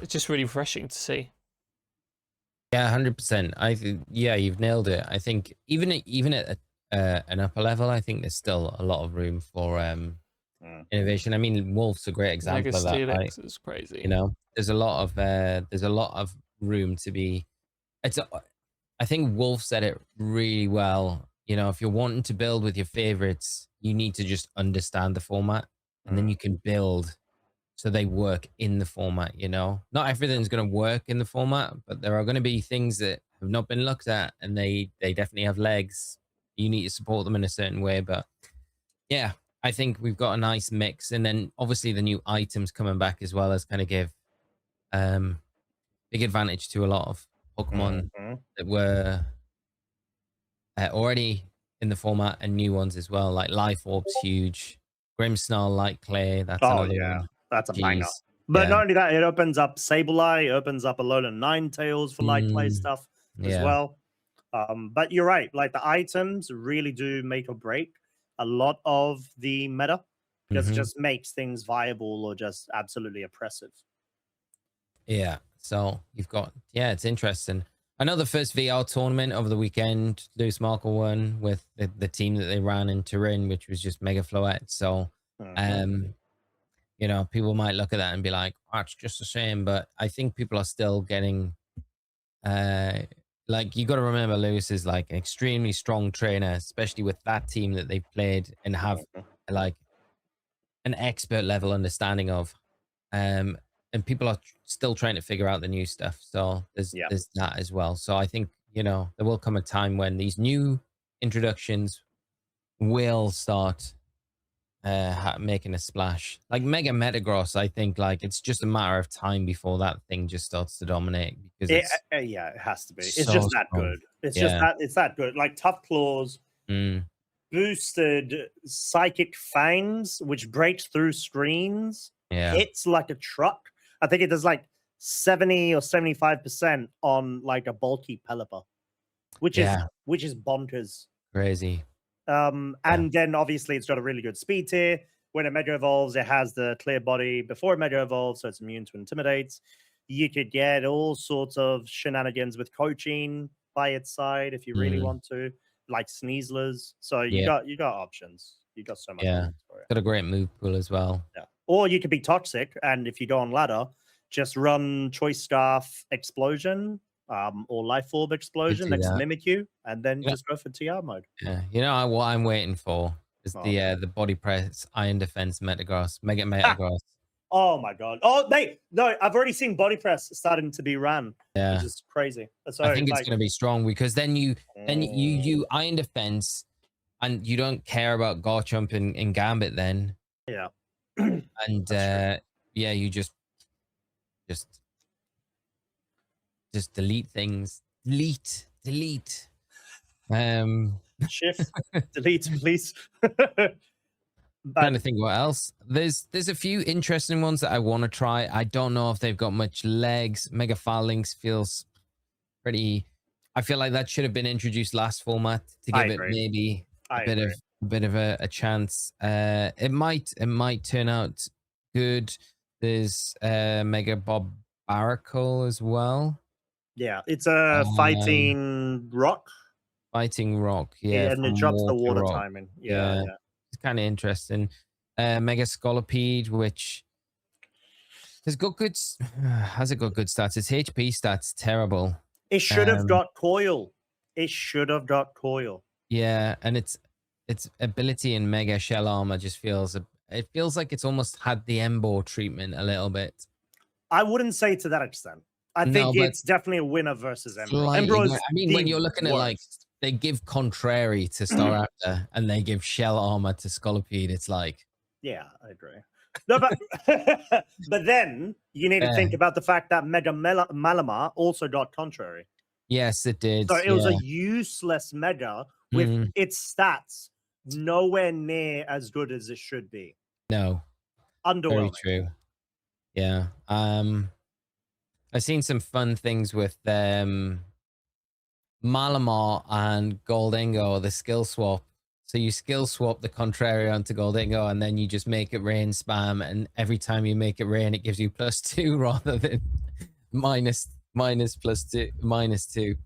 just really refreshing to see. Yeah, 100%. You've nailed it. I think even at an upper level, I think there's still a lot of room for innovation. I mean, Wolf's a great example of that. Right? Is crazy. There's a lot of room to be. I think Wolf said it really well. If you're wanting to build with your favorites, you need to just understand the format, and then you can build so they work in the format. Not everything's going to work in the format, but there are going to be things that have not been looked at, and they definitely have legs. You need to support them in a certain way, but yeah. I think we've got a nice mix, and then obviously the new items coming back as well as kind of give big advantage to a lot of Pokemon that were already in the format and new ones as well. Like Life Orb's huge, Grimmsnarl, Light Clay. That's another one. That's a banger. But not only that, it opens up Sableye, opens up Alolan Ninetales for Light Clay stuff as well. But you're right, like the items really do make or break a lot of the meta because it just makes things viable or just absolutely oppressive. Yeah. So you've got, it's interesting. I know the first VR tournament over the weekend, Lewis Markle won with the team that they ran in Turin, which was just Mega Floette. So, people might look at that and be like, oh, it's just the same. But I think people are still getting, like, you got to remember Lewis is like an extremely strong trainer, especially with that team that they've played and have like an expert level understanding of. And people are still trying to figure out the new stuff. So there's that as well. So I think, there will come a time when these new introductions will start making a splash. Like Mega Metagross, I think like it's just a matter of time before that thing just starts to dominate because it has to be. It's just that good. It's that good. Like Tough Claws, boosted Psychic Fangs, which breaks through screens. It's like a truck. I think it does like 70 or 75% on like a bulky Pelipper, which is bonkers. Crazy. And then obviously it's got a really good speed tier. When it Mega Evolves, it has the clear body before it Mega Evolves, so it's immune to Intimidates. You could get all sorts of shenanigans with coaching by its side if you really want to, like Sneaslers. So you got options. You got so much. Got a great move pool as well. Yeah. Or you could be toxic, and if you go on ladder, just run Choice Scarf Explosion or Life Orb Explosion next to Mimikyu, and then just go for TR mode. Yeah, you know what I'm waiting for is the body press Iron Defense Metagross, Mega Metagross. Oh my god! Oh, mate, no, I've already seen body press starting to be ran. Yeah, which is crazy. So I think it's going to be strong because then you Iron Defense, and you don't care about Garchomp and Gambit then. Yeah, and yeah, you just delete things. Delete. Shift, delete, please. Trying to think what else. There's a few interesting ones that I want to try. I don't know if they've got much legs. Mega Phalanx feels pretty. I feel like that should have been introduced last format to give it maybe a bit of a chance. It might turn out good. There's Mega Bob Baracle as well. Yeah, it's a fighting rock. Fighting rock, yeah, and it drops the water timing. Yeah. It's kind of interesting. Mega Scolipede, which has got good stats. Its HP stats terrible. It should have got coil. Yeah, and its ability in Mega Shell Armor just feels like it's almost had the Embo treatment a little bit. I wouldn't say to that extent. I think it's definitely a winner versus Embo. When you're looking at like they give Contrary to Staraptor and they give Shell Armor to Scolipede, it's like, yeah, I agree. No, but but then you need to think about the fact that Mega Malamar also got Contrary. Yes, it did. So it was a useless Mega with its stats nowhere near as good as it should be. No, underwhelming. Very true. Yeah. I've seen some fun things with Malamar and Goldingo, the skill swap. So you skill swap the Contrary onto Goldingo, and then you just make it rain spam, and every time you make it rain, it gives you +2 rather than -2,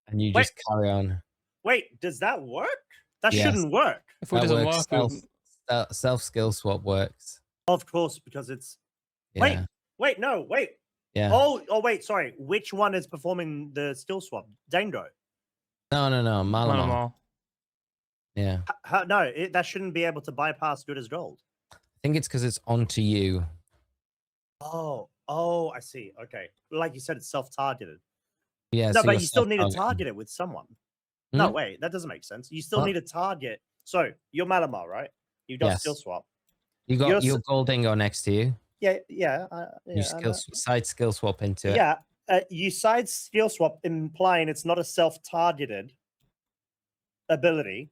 and you just carry on. Wait, does that work? That shouldn't work. If it doesn't work, self skill swap works. Of course, because it's wait. Yeah. Oh, wait. Sorry. Which one is performing the skill swap? Dango. No. Malamar. Yeah. No, that shouldn't be able to bypass Good as Gold. I think it's because it's onto you. Oh, I see. Okay. Like you said, it's self-targeted. Yeah. No, but you still need to target it with someone. Hmm? No, wait. That doesn't make sense. You still need to target. So you're Malamar, right? You got skill swap. You got your Goldingo next to you. Yeah. You side skill swap into it. Yeah. You side skill swap, implying it's not a self-targeted ability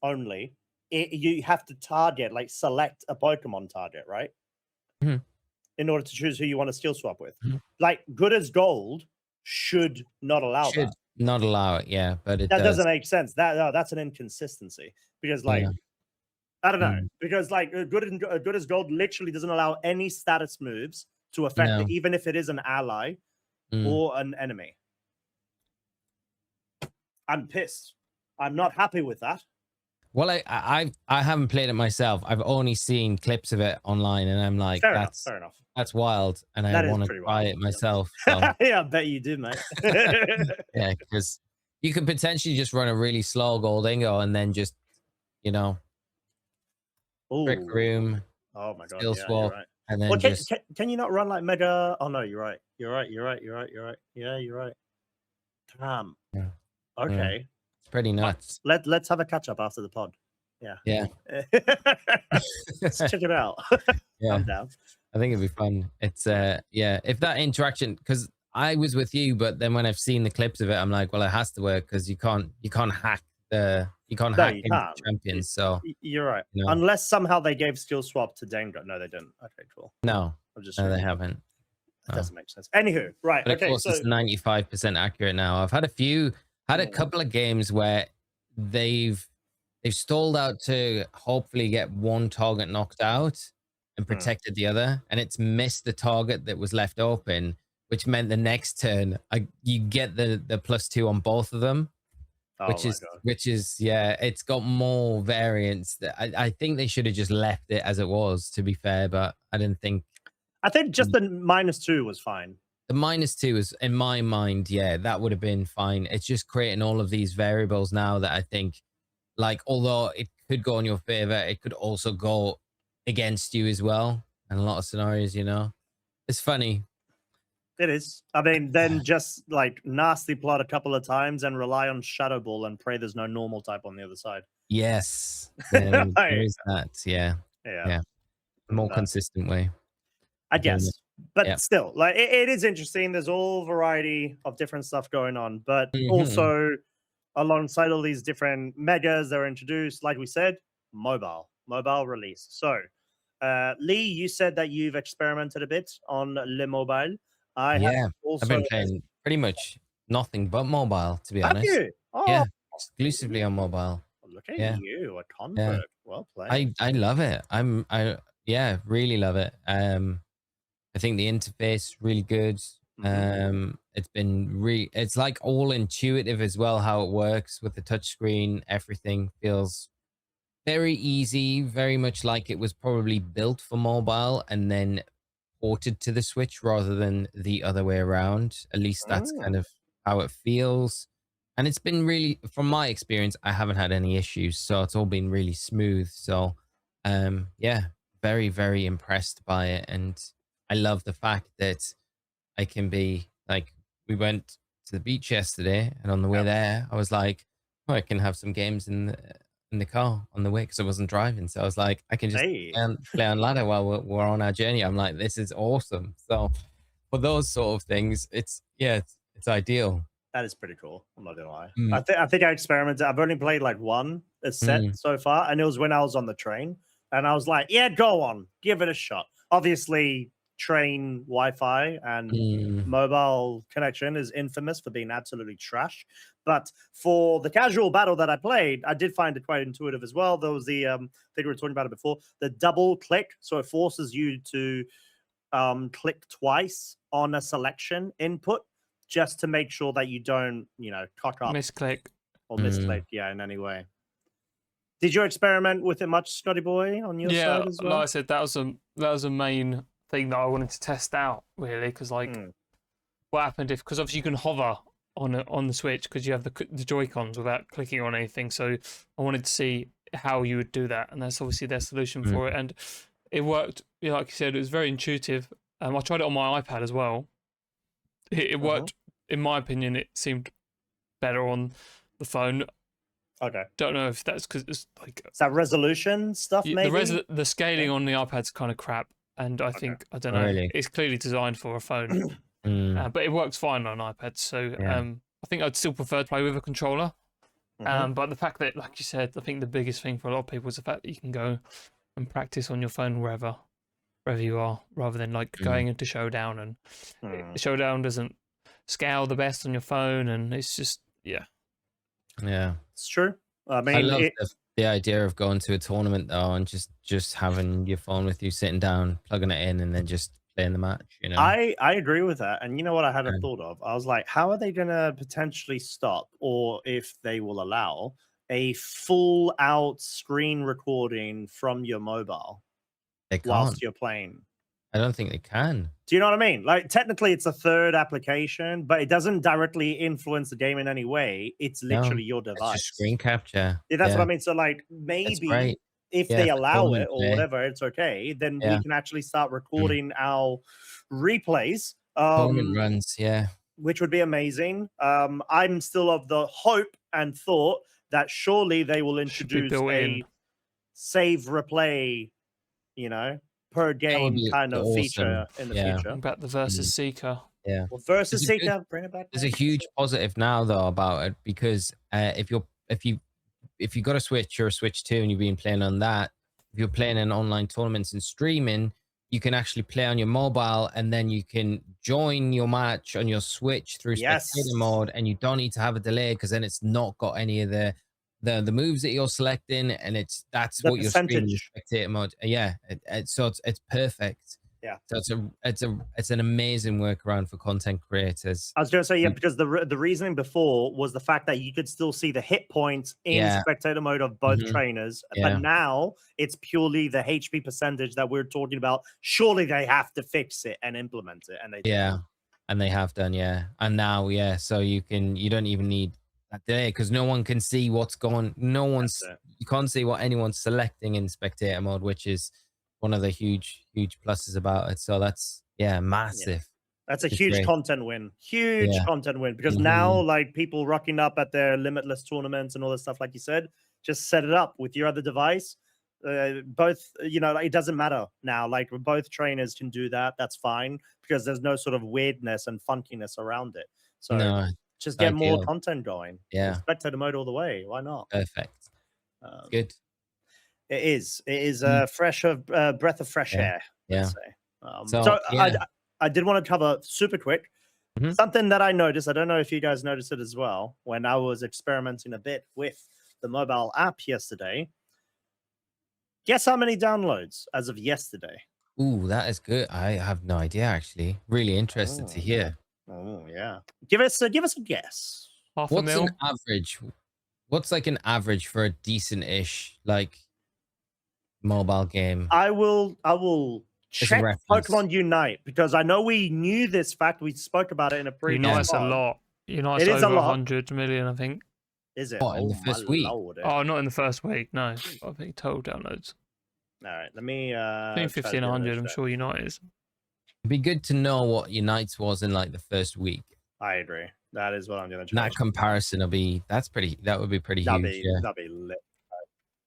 only. You have to target, like select a Pokemon target, right? Mm-hmm. In order to choose who you want to skill swap with. Mm-hmm. Like Good as Gold should not allow that. Not allow it, yeah, but that doesn't make sense. That's an inconsistency because, like, I don't know, because like Good as Gold literally doesn't allow any status moves to affect it, even if it is an ally or an enemy. I'm pissed. I'm not happy with that. Well, I haven't played it myself. I've only seen clips of it online, and I'm like, fair enough. That's wild, and I want to try it myself. So. Yeah, I bet you do, mate. Yeah, because you could potentially just run a really slow Goldingo and then just, Trick Room. Oh my god, skill swap, right. And then can you not run like Mega? Oh no, you're right. Yeah, you're right. Damn. Yeah. Okay. It's pretty nuts. Let's have a catch up after the pod. Yeah. Let's check it out. Yeah. I'm down. I think it'd be fun. It's if that interaction, because I was with you, but then when I've seen the clips of it, I'm like, well, it has to work because you can't hack hack champions. So you're right. Unless somehow they gave skill swap to Dango. No, they didn't. Okay, cool. No, they haven't. That doesn't make sense. Anywho, right. But of course, it's 95% accurate now. I've had a couple of games where they've stalled out to hopefully get one target knocked out and protected the other, and it's missed the target that was left open, which meant the next turn you get the +2 on both of them, which is it's got more variance. I think they should have just left it as it was, to be fair, but I didn't think I think just the -2 was fine. The -2 is, in my mind, yeah, that would have been fine. It's just creating all of these variables now that I think, like, although it could go in your favor, it could also go against you as well in a lot of scenarios, you know? It's funny. It is. I mean, then just like nasty plot a couple of times and rely on Shadow Ball and pray there's no normal type on the other side. Yes. There Like, is that, yeah. yeah. Yeah. A more No. consistent way. I of doing it. guess. But Yeah. still, like it is interesting. There's all variety of different stuff going on, but Mhm. also alongside all these different megas that are introduced, like we said, mobile release. So, Lee, you said that you've experimented a bit on Le Mobile. I have Yeah. also. I've been playing pretty much nothing but mobile, to be Have honest. you? Oh, Yeah. Exclusively on mobile. look at Yeah. you, a Yeah. convert. Well played. I love it. Yeah, really love it. I think the interface really good. It's been it's like all intuitive as well, how it works with the touchscreen. Everything feels very easy, very much like it was probably built for mobile and then ported to the Switch rather than the other way around. At least that's kind of how it feels. And it's been really, from my experience, I haven't had any issues. So it's all been really smooth. So yeah, very, very impressed by it. And I love the fact that I can be like, we went to the beach yesterday, and on the way Yep. there, I was like, oh, I can have some games in the car on the way because I wasn't driving. So I was like, I can just Hey, play on ladder while we're on our journey. I'm like, this is awesome. So for those sort of things, it's ideal. that is pretty cool. I'm not gonna lie. Mm. I think I experimented. I've only played like one set so far, and it was when I was on the train, and I was like, "Yeah, go on, give it a shot." Obviously, train Wi-Fi and mobile connection is infamous for being absolutely trash. But for the casual battle that I played, I did find it quite intuitive as well. There was the I think we were talking about it before, the double click, so it forces you to click twice on a selection input just to make sure that you don't, cock up Misclick. or misclick, in any way. Did you experiment with it much, Scotty Boy, on your side as well? Like I said, that was a main thing that I wanted to test out, really, because like, what happened because obviously you can hover on the Switch because you have the Joy-Cons without clicking on anything. So I wanted to see how you would do that, and that's obviously their solution for it, and it worked. Like you said, it was very intuitive. I tried it on my iPad as well. It worked. In my opinion, it seemed better on the phone. Okay. Don't know if that's because it's like is that resolution stuff, maybe? The scaling on the iPad's kind of crap, and I think I don't know. Really? It's clearly designed for a phone, but it works fine on iPad. So I think I'd still prefer to play with a controller. But the fact that, like you said, I think the biggest thing for a lot of people is the fact that you can go and practice on your phone wherever you are, rather than like going into Showdown, and Showdown doesn't scale the best on your phone, and it's just yeah, it's true. I mean, I love the idea of going to a tournament though, and just having your phone with you, sitting down, plugging it in, and then just playing the match. You know, I agree with that. And you know what I hadn't thought of? I was like, how are they going to potentially stop, or if they will allow, a full out screen recording from your mobile whilst you're playing? I don't think they can. Do you know what I mean? Like, technically, it's a third application, but it doesn't directly influence the game in any way. It's literally your device. It's just screen capture. Yeah, that's what I mean. So, like, maybe if they allow it or whatever, it's okay. Then we can actually start recording our replays. Tournament runs, which would be amazing. I'm still of the hope and thought that surely they will introduce a save replay, per game kind of feature in the future. About the versus Seeker. Yeah. Well, versus Seeker, bring it back. There's a huge positive now though about it, because if you got a Switch or a Switch 2 and you've been playing on that, if you're playing in online tournaments and streaming, you can actually play on your mobile, and then you can join your match on your Switch through spectator mode, and you don't need to have a delay, because then it's not got any of the moves that you're selecting, and that's what you're streaming in spectator mode. So it's perfect. Yeah. So it's an amazing workaround for content creators. I was going to say, yeah, Mm. because the reasoning before was the fact that you could still see the hit points in Yeah. spectator mode of both Mhm. trainers, Yeah. but now it's purely the HP percentage that we're talking about. Surely they have to fix it and implement it, and they did. Yeah, and they have done, yeah. And now, yeah, so you don't even need that delay because no one can see what's going. That's it. You can't see what anyone's selecting in spectator mode, which is one of the huge pluses about it. So that's massive. That's a It's huge great. content win. Huge Yeah. content win because Mhm. now, like, people rocking up at their limitless tournaments and all this stuff, like you said, just set it up with your other device. Both, like, it doesn't matter now. Like, both trainers can do that. That's fine because there's no sort of weirdness and funkiness around it. So No, just it's get more ideal. content going. Yeah, Spectator mode all the way. Why not? perfect. Um, Good. It is. It is Mm. a breath of fresh Yeah, air, let's yeah. say. So, So yeah. I did want to cover super quick Mhm. something that I noticed. I don't know if you guys noticed it as well when I was experimenting a bit with the mobile app yesterday. Guess how many downloads as of yesterday? Ooh, that is good. I have no idea actually. Really interested to Oh, hear. oh yeah. Give us a guess. Half a What's mil. an average? What's like an average for a decent-ish like mobile game? I will As a check reference. Pokemon Unite because I know we knew this fact. We spoke about it in a previous Unite's a pod. lot. Unite's It is a over lot. 100 million, I think. Is it? What, in Oh the my first week? lord. Oh, not in the first week. No, I think total downloads. All right, let me Between 50 and 100, I'm sure Unite is. It'd be good to know what Unite's was in like the first week. I agree. That is what I'm going to And try. that comparison will be that would be pretty huge. Yeah, That'd be lit.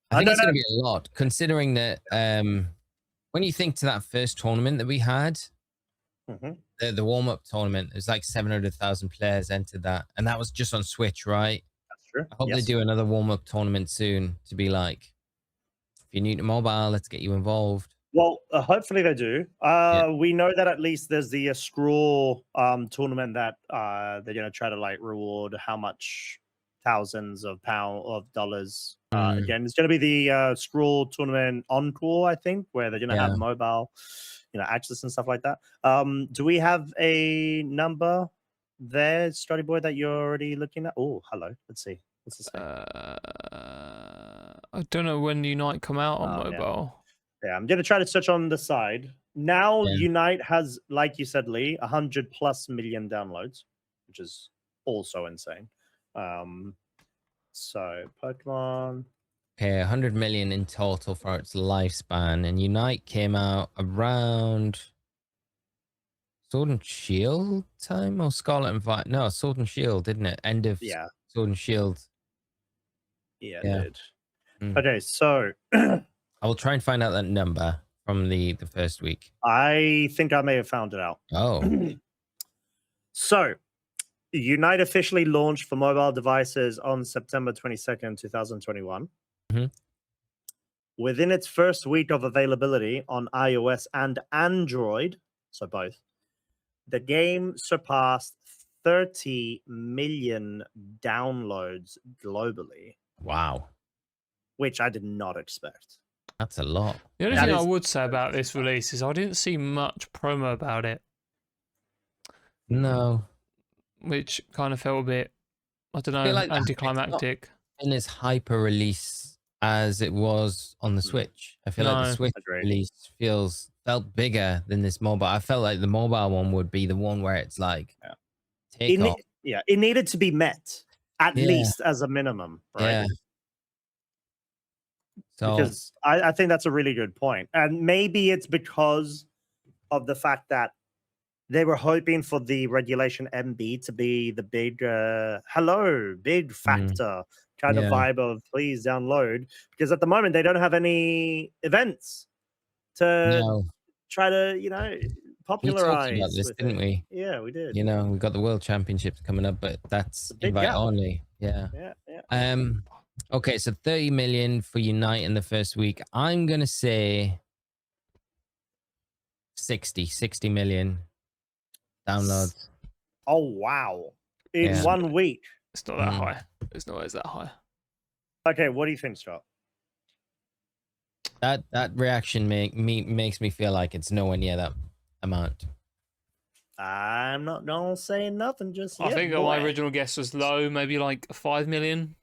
I think it's going to be a lot considering that when you think to that first tournament that we had, the warm up tournament, there's like 700,000 players entered that, and that was just on Switch, right? That's true. I hope they do another warm up tournament soon to be like, if you're new to mobile, let's get you involved. Well, hopefully they do. We know that at least there's the Scrawl tournament that they're going to try to like reward how much thousands of dollars. Again, it's going to be the Scrawl tournament encore, I think, where they're going to have mobile, access and stuff like that. Do we have a number there, Study Boy, that you're already looking at? Oh, hello. Let's see. What's this? I don't know when Unite come out on mobile. Yeah, I'm going to try to search on the side. Now, Unite has, like you said, Lee, 100+ million downloads, which is also insane. So, Pokemon. Okay, 100 million in total for its lifespan. And Unite came out around Sword and Shield time or Scarlet and Violet? No, Sword and Shield, didn't it? End of Sword and Shield. Yeah, it did. Mm. Okay, so... I will try and find out that number from the first week. I think I may have found it out. Oh. So, Unite officially launched for mobile devices on September 22nd, 2021. Within its first week of availability on iOS and Android, so both, the game surpassed 30 million downloads globally. Wow. Which I did not expect. That's a lot. The only thing I would say about this release is I didn't see much promo about it. No. Which kind of felt a bit, I don't know, like anticlimactic. In this hyper release as it was on the Switch. I feel like the Switch release felt bigger than this mobile. I felt like the mobile one would be the one where it's like take off. It needed to be met at least as a minimum, right? Yeah. So, because I think that's a really good point. And maybe it's because of the fact that they were hoping for the regulation MB to be the big big factor kind of vibe of please download. Because at the moment they don't have any events to try to, popularize. We talked about this, didn't we? Yeah, we did. We got the World Championships coming up, but that's invite only. Yeah. Okay, so 30 million for Unite in the first week. I'm going to say 60 million downloads. Oh, wow. In 1 week. It's not that high. It's not always that high. Okay, what do you think, Scott? that reaction makes me feel like it's nowhere near that amount. I'm not gonna say nothing just I yet. think boy. my original guess was low, maybe like 5 million.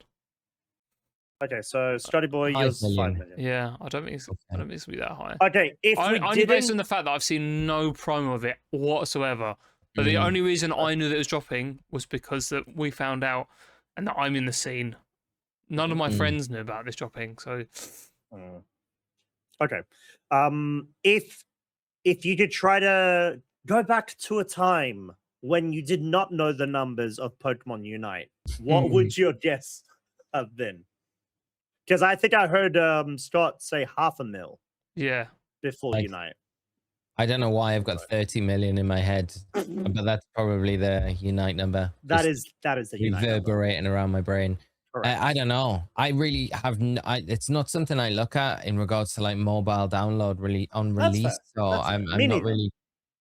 Okay, so Scotty boy, 5 yours 5 million. million. Yeah, I don't think it's gonna be that high. Okay, if we Only based on didn't, the fact that I've seen no promo of it whatsoever. But the only reason I knew that it was dropping was because that we found out, and that I'm in the scene. None of my friends knew about this dropping, so. Okay, if you could try to go back to a time when you did not know the numbers of Pokemon Unite, what would your guess have been? Because I think I heard Scott say 500,000 Yeah. before Unite. I don't know why I've got 30 million in my head, but that's probably the Unite number. That is the Unite number. Reverberating around my brain. I don't know. I really have. It's not something I look at in regards to like mobile download really on release. So I'm not really.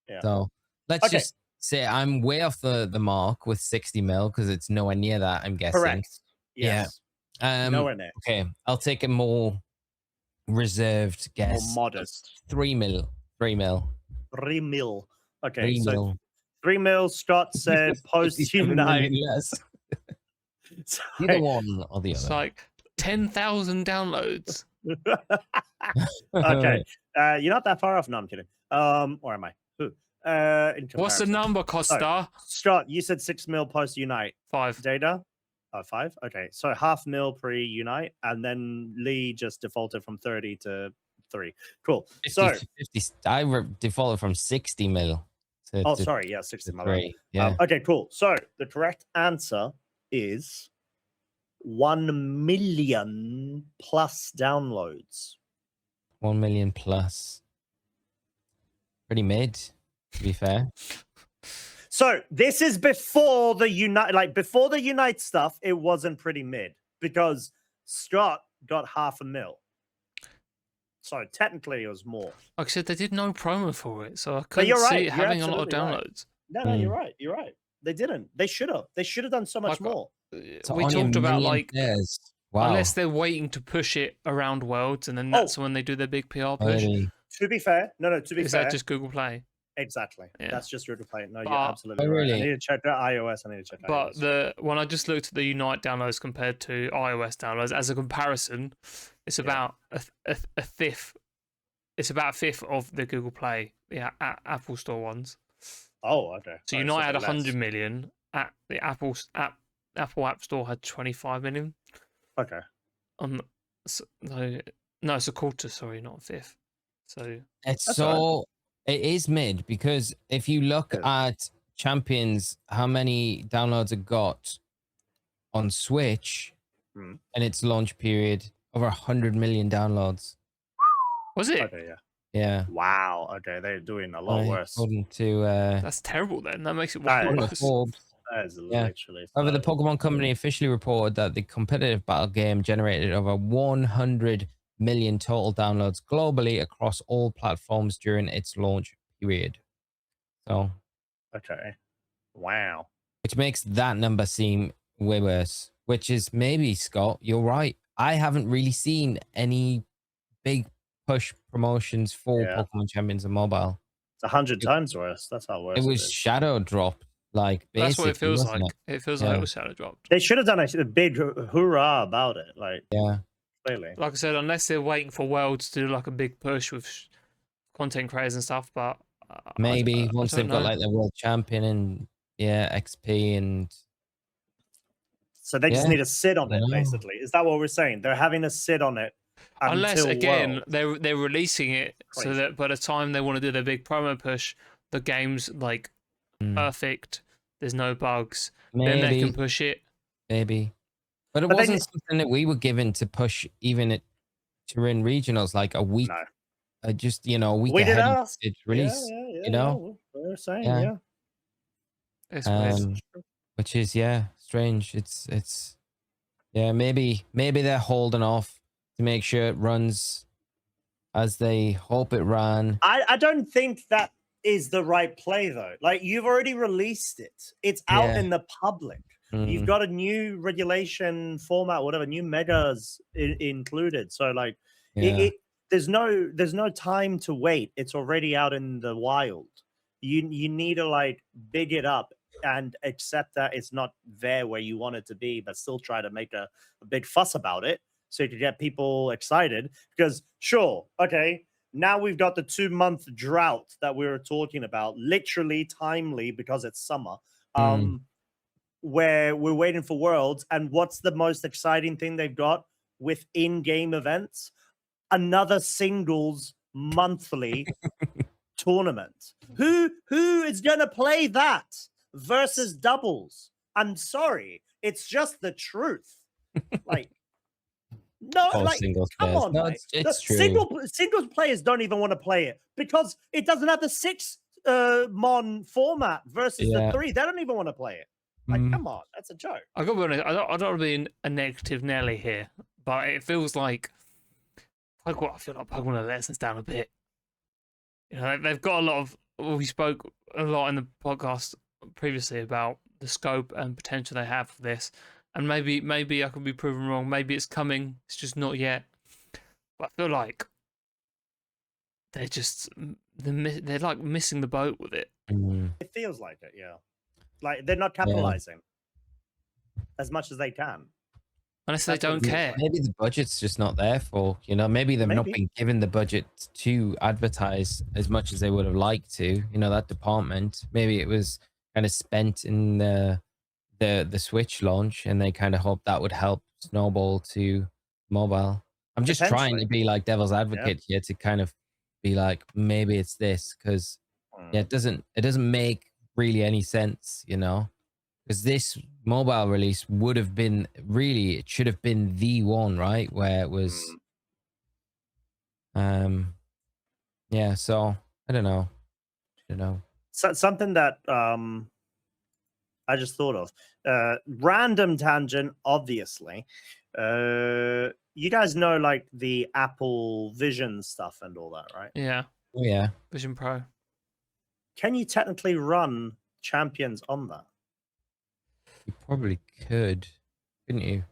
Yeah. So let's just say I'm way off the mark with 60 mil because it's nowhere near that. I'm guessing. Correct. Yes. Yeah. Nowhere near. Okay, I'll take a more reserved guess. More modest. 3 mil. 3 mil. 3 mil. Okay, 3 so mil. 3 mil. Scott said post 57 Unite. million less. Either one or the other. It's like 10,000 downloads. Okay, you're not that far off. No, I'm kidding. Or am I? What's the number, Costa? Scott, you said 6 mil post Unite. 5. Data? 5? Okay, so 0.5 mil pre Unite, and then Lee just defaulted from 30 to 3. Cool. 50, so 50, I defaulted from 60 mil. To, sorry, yeah, 60 mil. 3. Yeah. Okay, cool. So the correct answer is 1 million plus downloads. 1 million plus. Pretty mid, to be fair. So this is before the Unite, like before the Unite stuff, it wasn't pretty mid because Scott got 500,000. So technically it was more. Like I said, they did no promo for it, so I couldn't see it having a lot of downloads. Right. No, you're right. You're right. They didn't. They should have. They should have done so much more. So we talked about like wow. Unless they're waiting to push it around Worlds, and then that's when they do their big PR push. Really? To be fair, to be fair, is that just Google Play? Exactly. Yeah. That's just Google Play. No, you're absolutely really? right. I need to check that iOS. But when I just looked at the Unite downloads compared to iOS downloads, as a comparison, it's about a fifth. It's about a fifth of the Google Play, Apple Store ones. Oh, okay. So Unite had 100 million. At the Apple App Store had 25 million. Okay. No, it's a quarter. Sorry, not a fifth. So it is mid because if you look at Champions, how many downloads it got on Switch and its launch period, over 100 million downloads. Was it? Okay, yeah. Yeah. Wow. Okay, they're doing a lot worse. According to that's terrible. Then that makes it worse. Forbes. That is literally. However, the Pokemon Company officially reported that the competitive battle game generated over 100 million total downloads globally across all platforms during its launch period. So, okay, wow, which makes that number seem way worse. Which is maybe, Scott, you're right. I haven't really seen any big push promotions for Pokemon Champions and mobile. It's 100 times worse. That's how worse it was. Shadow dropped. Like that's what it feels like. It feels like it was shadow dropped. They should have done a big hoorah about it. Like clearly. Like I said, unless they're waiting for Worlds to do like a big push with content creators and stuff, but maybe once they've got like the world champion and XP and so they just need to sit on it. Basically, is that what we're saying? They're having to sit on it. Unless again they're releasing it so that by the time they want to do their big promo push, the game's like perfect. There's no bugs. Then they can push it. Maybe, but it wasn't something that we were given to push even at Turin Regionals like a week. No. Just a week ahead of its release. We're saying It's which is strange. It's maybe they're holding off to make sure it runs as they hope it ran. I don't think that is the right play though. Like you've already released it. It's out in the public. You've got a new regulation format, whatever, new megas included. So like there's no time to wait. It's already out in the wild. You need to like big it up and accept that it's not there where you want it to be, but still try to make a big fuss about it so you can get people excited. Because sure, okay, now we've got the 2-month drought that we were talking about, literally timely because it's summer. Where we're waiting for Worlds, and what's the most exciting thing they've got with in-game events? Another singles monthly tournament. Who is gonna play that versus doubles? I'm sorry, it's just the truth. Like, no, like, come on, no, mate. it's true. Singles players don't even want to play it because it doesn't have the 6 mon format versus the 3. They don't even want to play it. Like, come on, that's a joke. I got to be honest, I don't want to be a negative Nelly here, but it feels like I feel like Pokemon are letting us down a bit. You know, they've got a lot of. We spoke a lot in the podcast previously about the scope and potential they have for this, and maybe I could be proven wrong. Maybe it's coming. It's just not yet. But I feel like they're like missing the boat with it. It feels like it, yeah. Like they're not capitalizing as much as they can. Unless they don't care. Maybe the budget's just not there for, maybe they've not been given the budget to advertise as much as they would have liked to, that department. Maybe it was kind of spent in the Switch launch, and they kind of hoped that would help snowball to mobile. I'm just trying to be like devil's advocate here to kind of be like, maybe it's this, because it doesn't make really any sense, because this mobile release would have been it should have been the one, right, where it was so I don't know. So, something that I just thought of, random tangent, obviously. You guys know like the Apple Vision stuff and all that, right? Yeah. Oh yeah. Vision Pro. Can you technically run Champions on that? You probably could, couldn't you?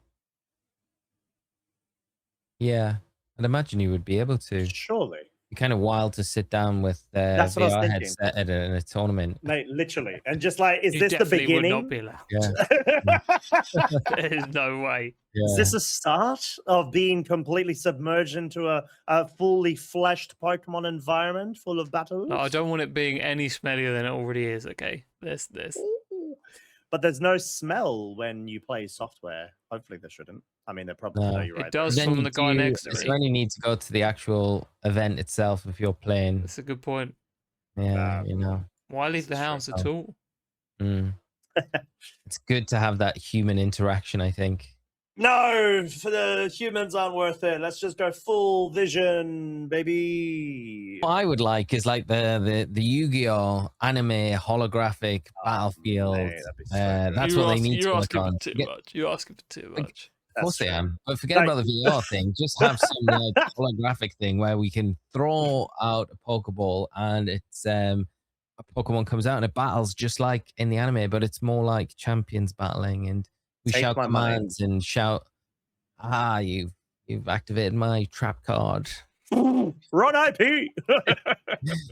Yeah, I'd imagine you would be able to. Surely. It's kind of wild to sit down with That's what I was VR thinking. headset at a tournament. Mate, literally. And just like, is You this the definitely beginning? would not be allowed. Yeah. There's no way. Yeah. Is this a start of being completely submerged into a fully fleshed Pokemon environment full of battles? No, I don't want it being any smellier than it already is, okay? This. But there's no smell when you play software. Hopefully there shouldn't. I mean, they're probably No. no, you're right. It does Then from you the guy next to it's me. when you need to go to the actual event itself if you're playing. That's a good point. Yeah, Why leave the house at all? It's good to have that human interaction, I think. No, for the humans aren't worth it. Let's just go full vision, baby. What I would like is like the Yu-Gi-Oh anime holographic battlefield. Mate, that'd be so good. That's what they need to work on. You're asking for too much. Of course That's I true. am. But forget about the VR thing. Just have some like holographic thing where we can throw out a Pokeball and it's a Pokemon comes out and it battles just like in the anime, but it's more like champions battling, and we Take shout my money. commands and shout, you've activated my trap card. Run IP.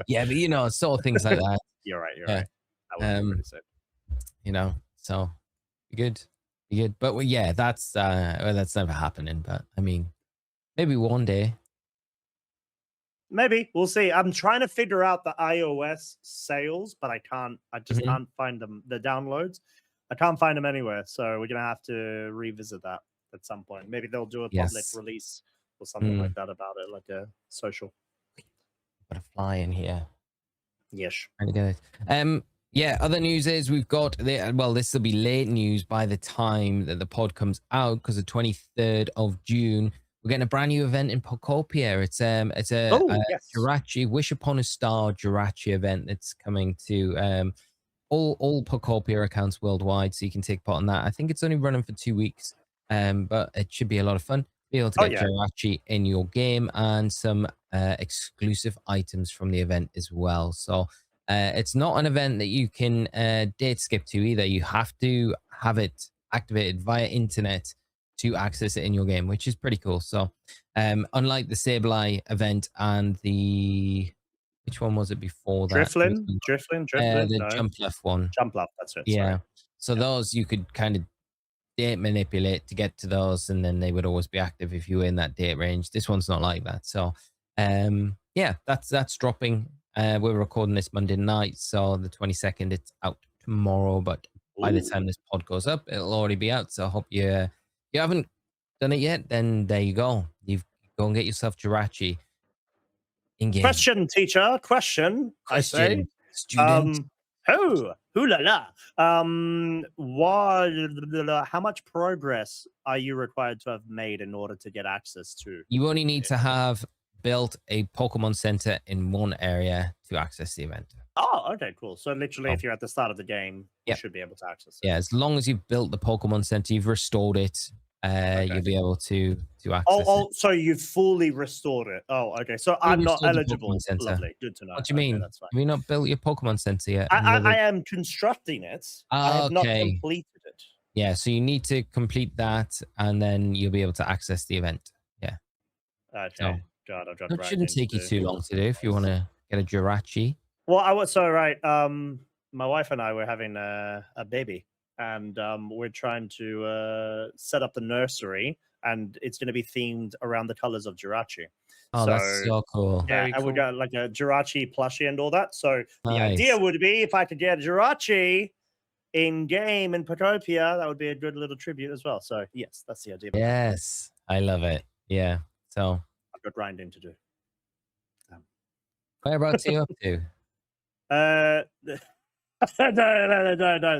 Yeah, but sort of things like that. You're right. Yeah. Right. That would be really sick. So be good. But well, yeah, that's never happening. But I mean, maybe one day. Maybe we'll see. I'm trying to figure out the iOS sales, but I can't. I just can't find them. The downloads, I can't find them anywhere. So we're gonna have to revisit that at some point. Maybe they'll do a public release or something like that about it, like a social. Got a fly in here. Yes. Trying to get it. Yeah. Other news is we've got this will be late news by the time that the pod comes out, because the 23rd of June. We're getting a brand new event in Pokopia. It's a Jirachi Wish Upon a Star Jirachi event that's coming to all Pokopia accounts worldwide, so you can take part in that. I think it's only running for 2 weeks, but it should be a lot of fun. Be able to get Jirachi in your game and some exclusive items from the event as well. So it's not an event that you can date skip to either. You have to have it activated via internet to access it in your game, which is pretty cool. So, unlike the Sableye event and the, which one was it before that? Driflin? The No. Jump Left one. Jump Left, that's it. Yeah. Sorry. So those you could kind of date manipulate to get to those, and then they would always be active if you were in that date range. This one's not like that. So, yeah, that's dropping. We're recording this Monday night, so the 22nd, it's out tomorrow. But by the time this pod goes up, it'll already be out. So I hope you haven't done it yet. Then there you go. You go and get yourself Jirachi in game. Question, teacher. Question. I say. Student. Hoo la la. How much progress are you required to have made in order to get access to? You only need to have built a Pokemon Center in one area to access the event. Oh, okay, cool. So literally, if you're at the start of the game, you should be able to access it. Yeah, as long as you've built the Pokemon Center, you've restored it, you'll be able to access it. So you've fully restored it. Oh, okay. So I'm not eligible. Lovely. Good to know. What do you mean? That's fine. Have you not built your Pokemon Center yet? I am constructing it. I have not completed it. Yeah, so you need to complete that, and then you'll be able to access the event. Yeah. Okay. So, God, I've it shouldn't take you too long to do if you want to get a Jirachi. Well, I was right. My wife and I were having a baby, and we're trying to set up the nursery, and it's going to be themed around the colors of Jirachi. Oh, that's so cool. Yeah, and we got like a Jirachi plushie and all that. So the idea would be if I could get a Jirachi in game in Potopia, that would be a good little tribute as well. So yes, that's the idea. Yes, I love it. Yeah. So I've got grinding to do. Whereabouts are you up to? No,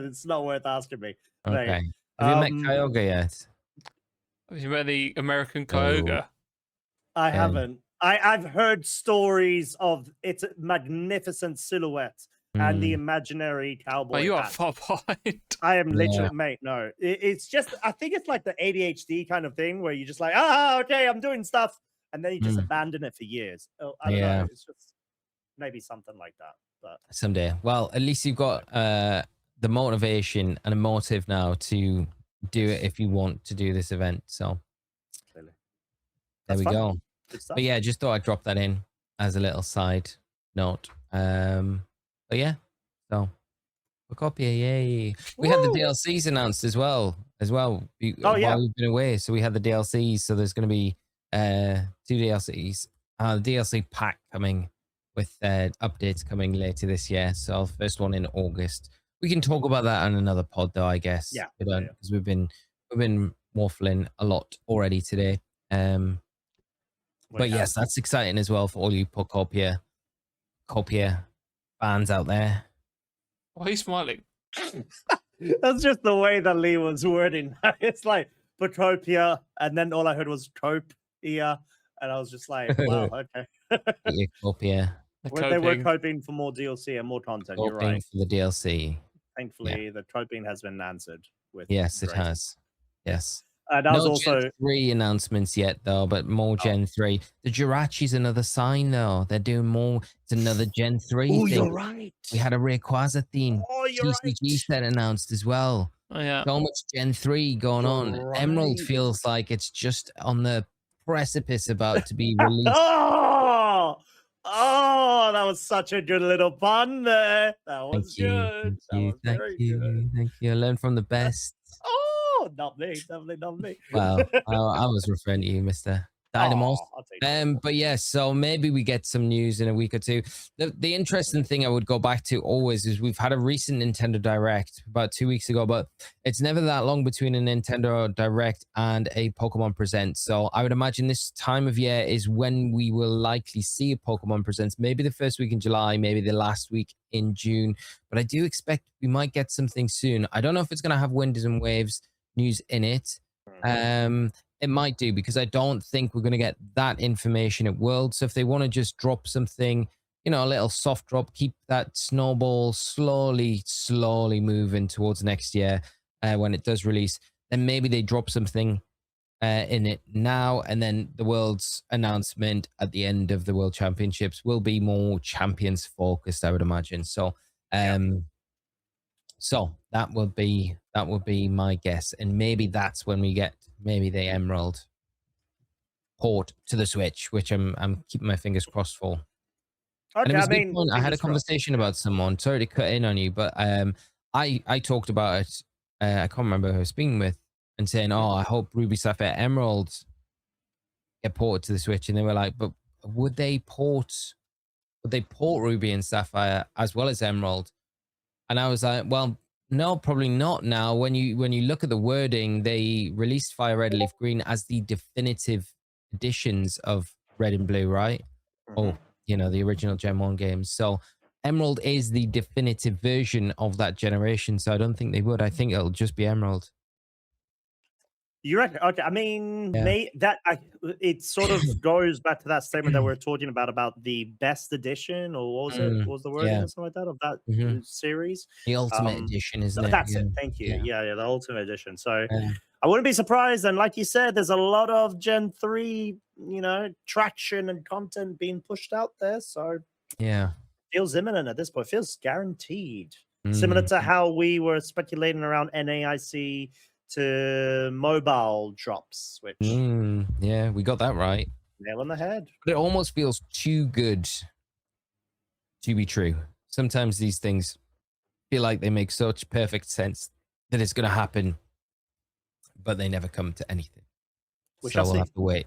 it's not worth asking me. Okay. Mate. Have you met Kyogre yet? Have you met the American Kyogre? I haven't. I've heard stories of its magnificent silhouette and the imaginary cowboy. Oh, you are hat. far behind. I am literally, mate. No, it's just. I think it's like the ADHD kind of thing where you just like, okay, I'm doing stuff, and then you just abandon it for years. I don't know. It's just maybe something like that. But someday. Well, at least you've got the motivation and a motive now to do it if you want to do this event. So clearly, there we go. But yeah, just thought I'd drop that in as a little side note. But yeah, so Copia, yay! We had the DLCs announced as well. While we've been away, so we had the DLCs. So there's going to be 2 DLCs. The DLC pack coming with updates coming later this year. So first one in August. We can talk about that on another pod, though. I guess. Yeah. Because we've been waffling a lot already today. But yes, that's exciting as well for all you Copia fans out there. Why are you smiling? That's just the way that Lee was wording. It's like Potopia, and then all I heard was Copia, and I was just like, wow, okay. Copia. They were coping for more DLC and more content. You're right. For the DLC. Thankfully, the coping has been answered. Yes, it has. Yes. That was also Gen 3 announcements yet, though, but more Gen 3. The Jirachi's another sign, though. They're doing more. It's another Gen 3 thing. You're right. We had a Rayquaza theme. You're TCG set announced as well. Oh, yeah. So much Gen 3 going on. Right. Emerald feels like it's just on the precipice about to be released. Oh, that was such a good little pun there. That was good. Thank you. I learned from the best. Oh, not me. Definitely not me. Well, I was referring to you, Mr. Dynamos. But yeah, so maybe we get some news in a week or two. The interesting thing I would go back to always is we've had a recent Nintendo Direct about 2 weeks ago, but it's never that long between a Nintendo Direct and a Pokemon Presents. So I would imagine this time of year is when we will likely see a Pokemon Presents, maybe the first week in July, maybe the last week in June. But I do expect we might get something soon. I don't know if it's going to have Windows and Waves news in it. It might do, because I don't think we're going to get that information at World. So if they want to just drop something, a little soft drop, keep that snowball slowly moving towards next year when it does release, then maybe they drop something in it now, and then the World's announcement at the end of the World Championships will be more champions focused, I would imagine. So so that would be my guess, and maybe that's when we get maybe the Emerald port to the Switch, which I'm keeping my fingers crossed for. And it Okay, was I a good mean, point. I had a fingers crossed. conversation about someone. Sorry to cut in on you, but I talked about it. I can't remember who I was speaking with, and saying, "Oh, I hope Ruby Sapphire Emerald get ported to the Switch." And they were like, "But would they port Ruby and Sapphire as well as Emerald?" And I was like, "Well, no, probably not." Now, when you look at the wording, they released Fire Red, Leaf Green as the definitive editions of Red and Blue, right? Oh, the original Gen 1 games. So Emerald is the definitive version of that generation. So I don't think they would. I think it'll just be Emerald. You reckon? Okay, I mean, Yeah. it sort of goes back to that statement that we are talking about the best edition, or what was it? What was the wording Yeah. or something like that of that series? The Ultimate Edition, isn't it? That's Yeah. it. Thank you. Yeah, the Ultimate Edition. So Yeah. I wouldn't be surprised. And like you said, there's a lot of Gen 3, traction and content being pushed out there. So Yeah. feels imminent at this point. Feels guaranteed. Similar to how we were speculating around NAIC to mobile drops, which Yeah, we got that right. nail on the head. But it almost feels too good to be true. Sometimes these things feel like they make such perfect sense that it's going to happen, but they never come to anything. We So shall we'll see. have to wait.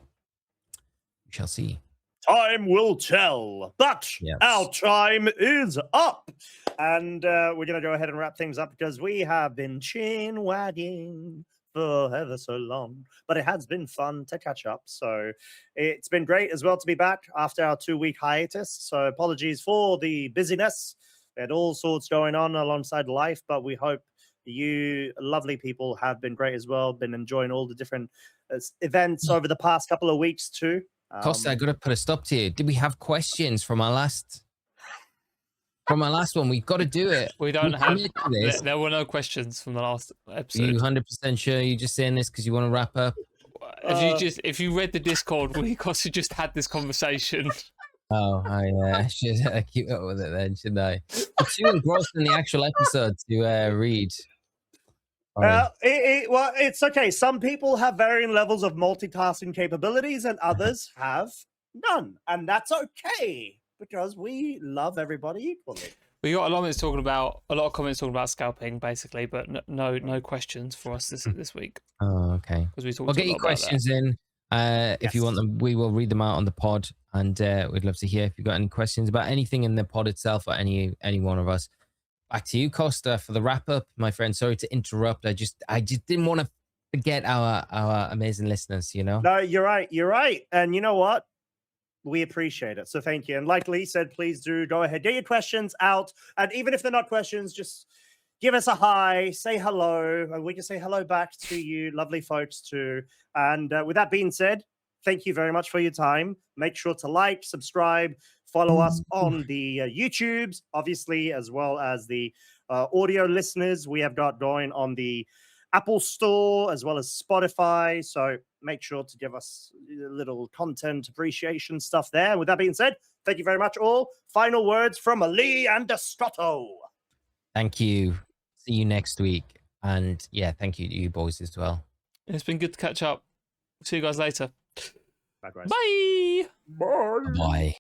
We shall see. Time will tell, but Yes. our time is up. And we're going to go ahead and wrap things up because we have been chin wagging for ever so long. But it has been fun to catch up. So it's been great as well to be back after our 2-week hiatus. So apologies for the busyness. We had all sorts going on alongside life, but we hope you lovely people have been great as well. Been enjoying all the different events over the past couple of weeks too. Costa, I got to put a stop to you. Did we have questions from our last one? We've got to do it. We don't have this. There were no questions from the last episode. Are you 100% sure you're just saying this because you want to wrap up? If you read the Discord, we Costa just had this conversation. Oh, I should keep up with it then, shouldn't I? I'm too engrossed in the actual episode to read. Well, it's okay. Some people have varying levels of multitasking capabilities, and others have none, and that's okay because we love everybody equally. We got a lot of comments talking about scalping, basically, but no questions for us this week. Oh, okay. Because we talked. Well, get your questions in. If you want them, we will read them out on the pod, and we'd love to hear if you've got any questions about anything in the pod itself or any one of us. Back to you, Costa, for the wrap up, my friend. Sorry to interrupt. I just didn't want to forget our amazing listeners. No, you're right. And you know what? We appreciate it. So thank you. And like Lee said, please do go ahead, get your questions out. And even if they're not questions, just give us a hi, say hello, and we can say hello back to you, lovely folks too. And with that being said, thank you very much for your time. Make sure to like, subscribe, follow us on the YouTubes, obviously, as well as the audio listeners we have got going on the Apple Store as well as Spotify. So make sure to give us a little content appreciation stuff there. With that being said, thank you very much all. Final words from Lee and Scotto. Thank you. See you next week. And yeah, thank you to you boys as well. It's been good to catch up. See you guys later. Likewise. Bye. Bye. Bye.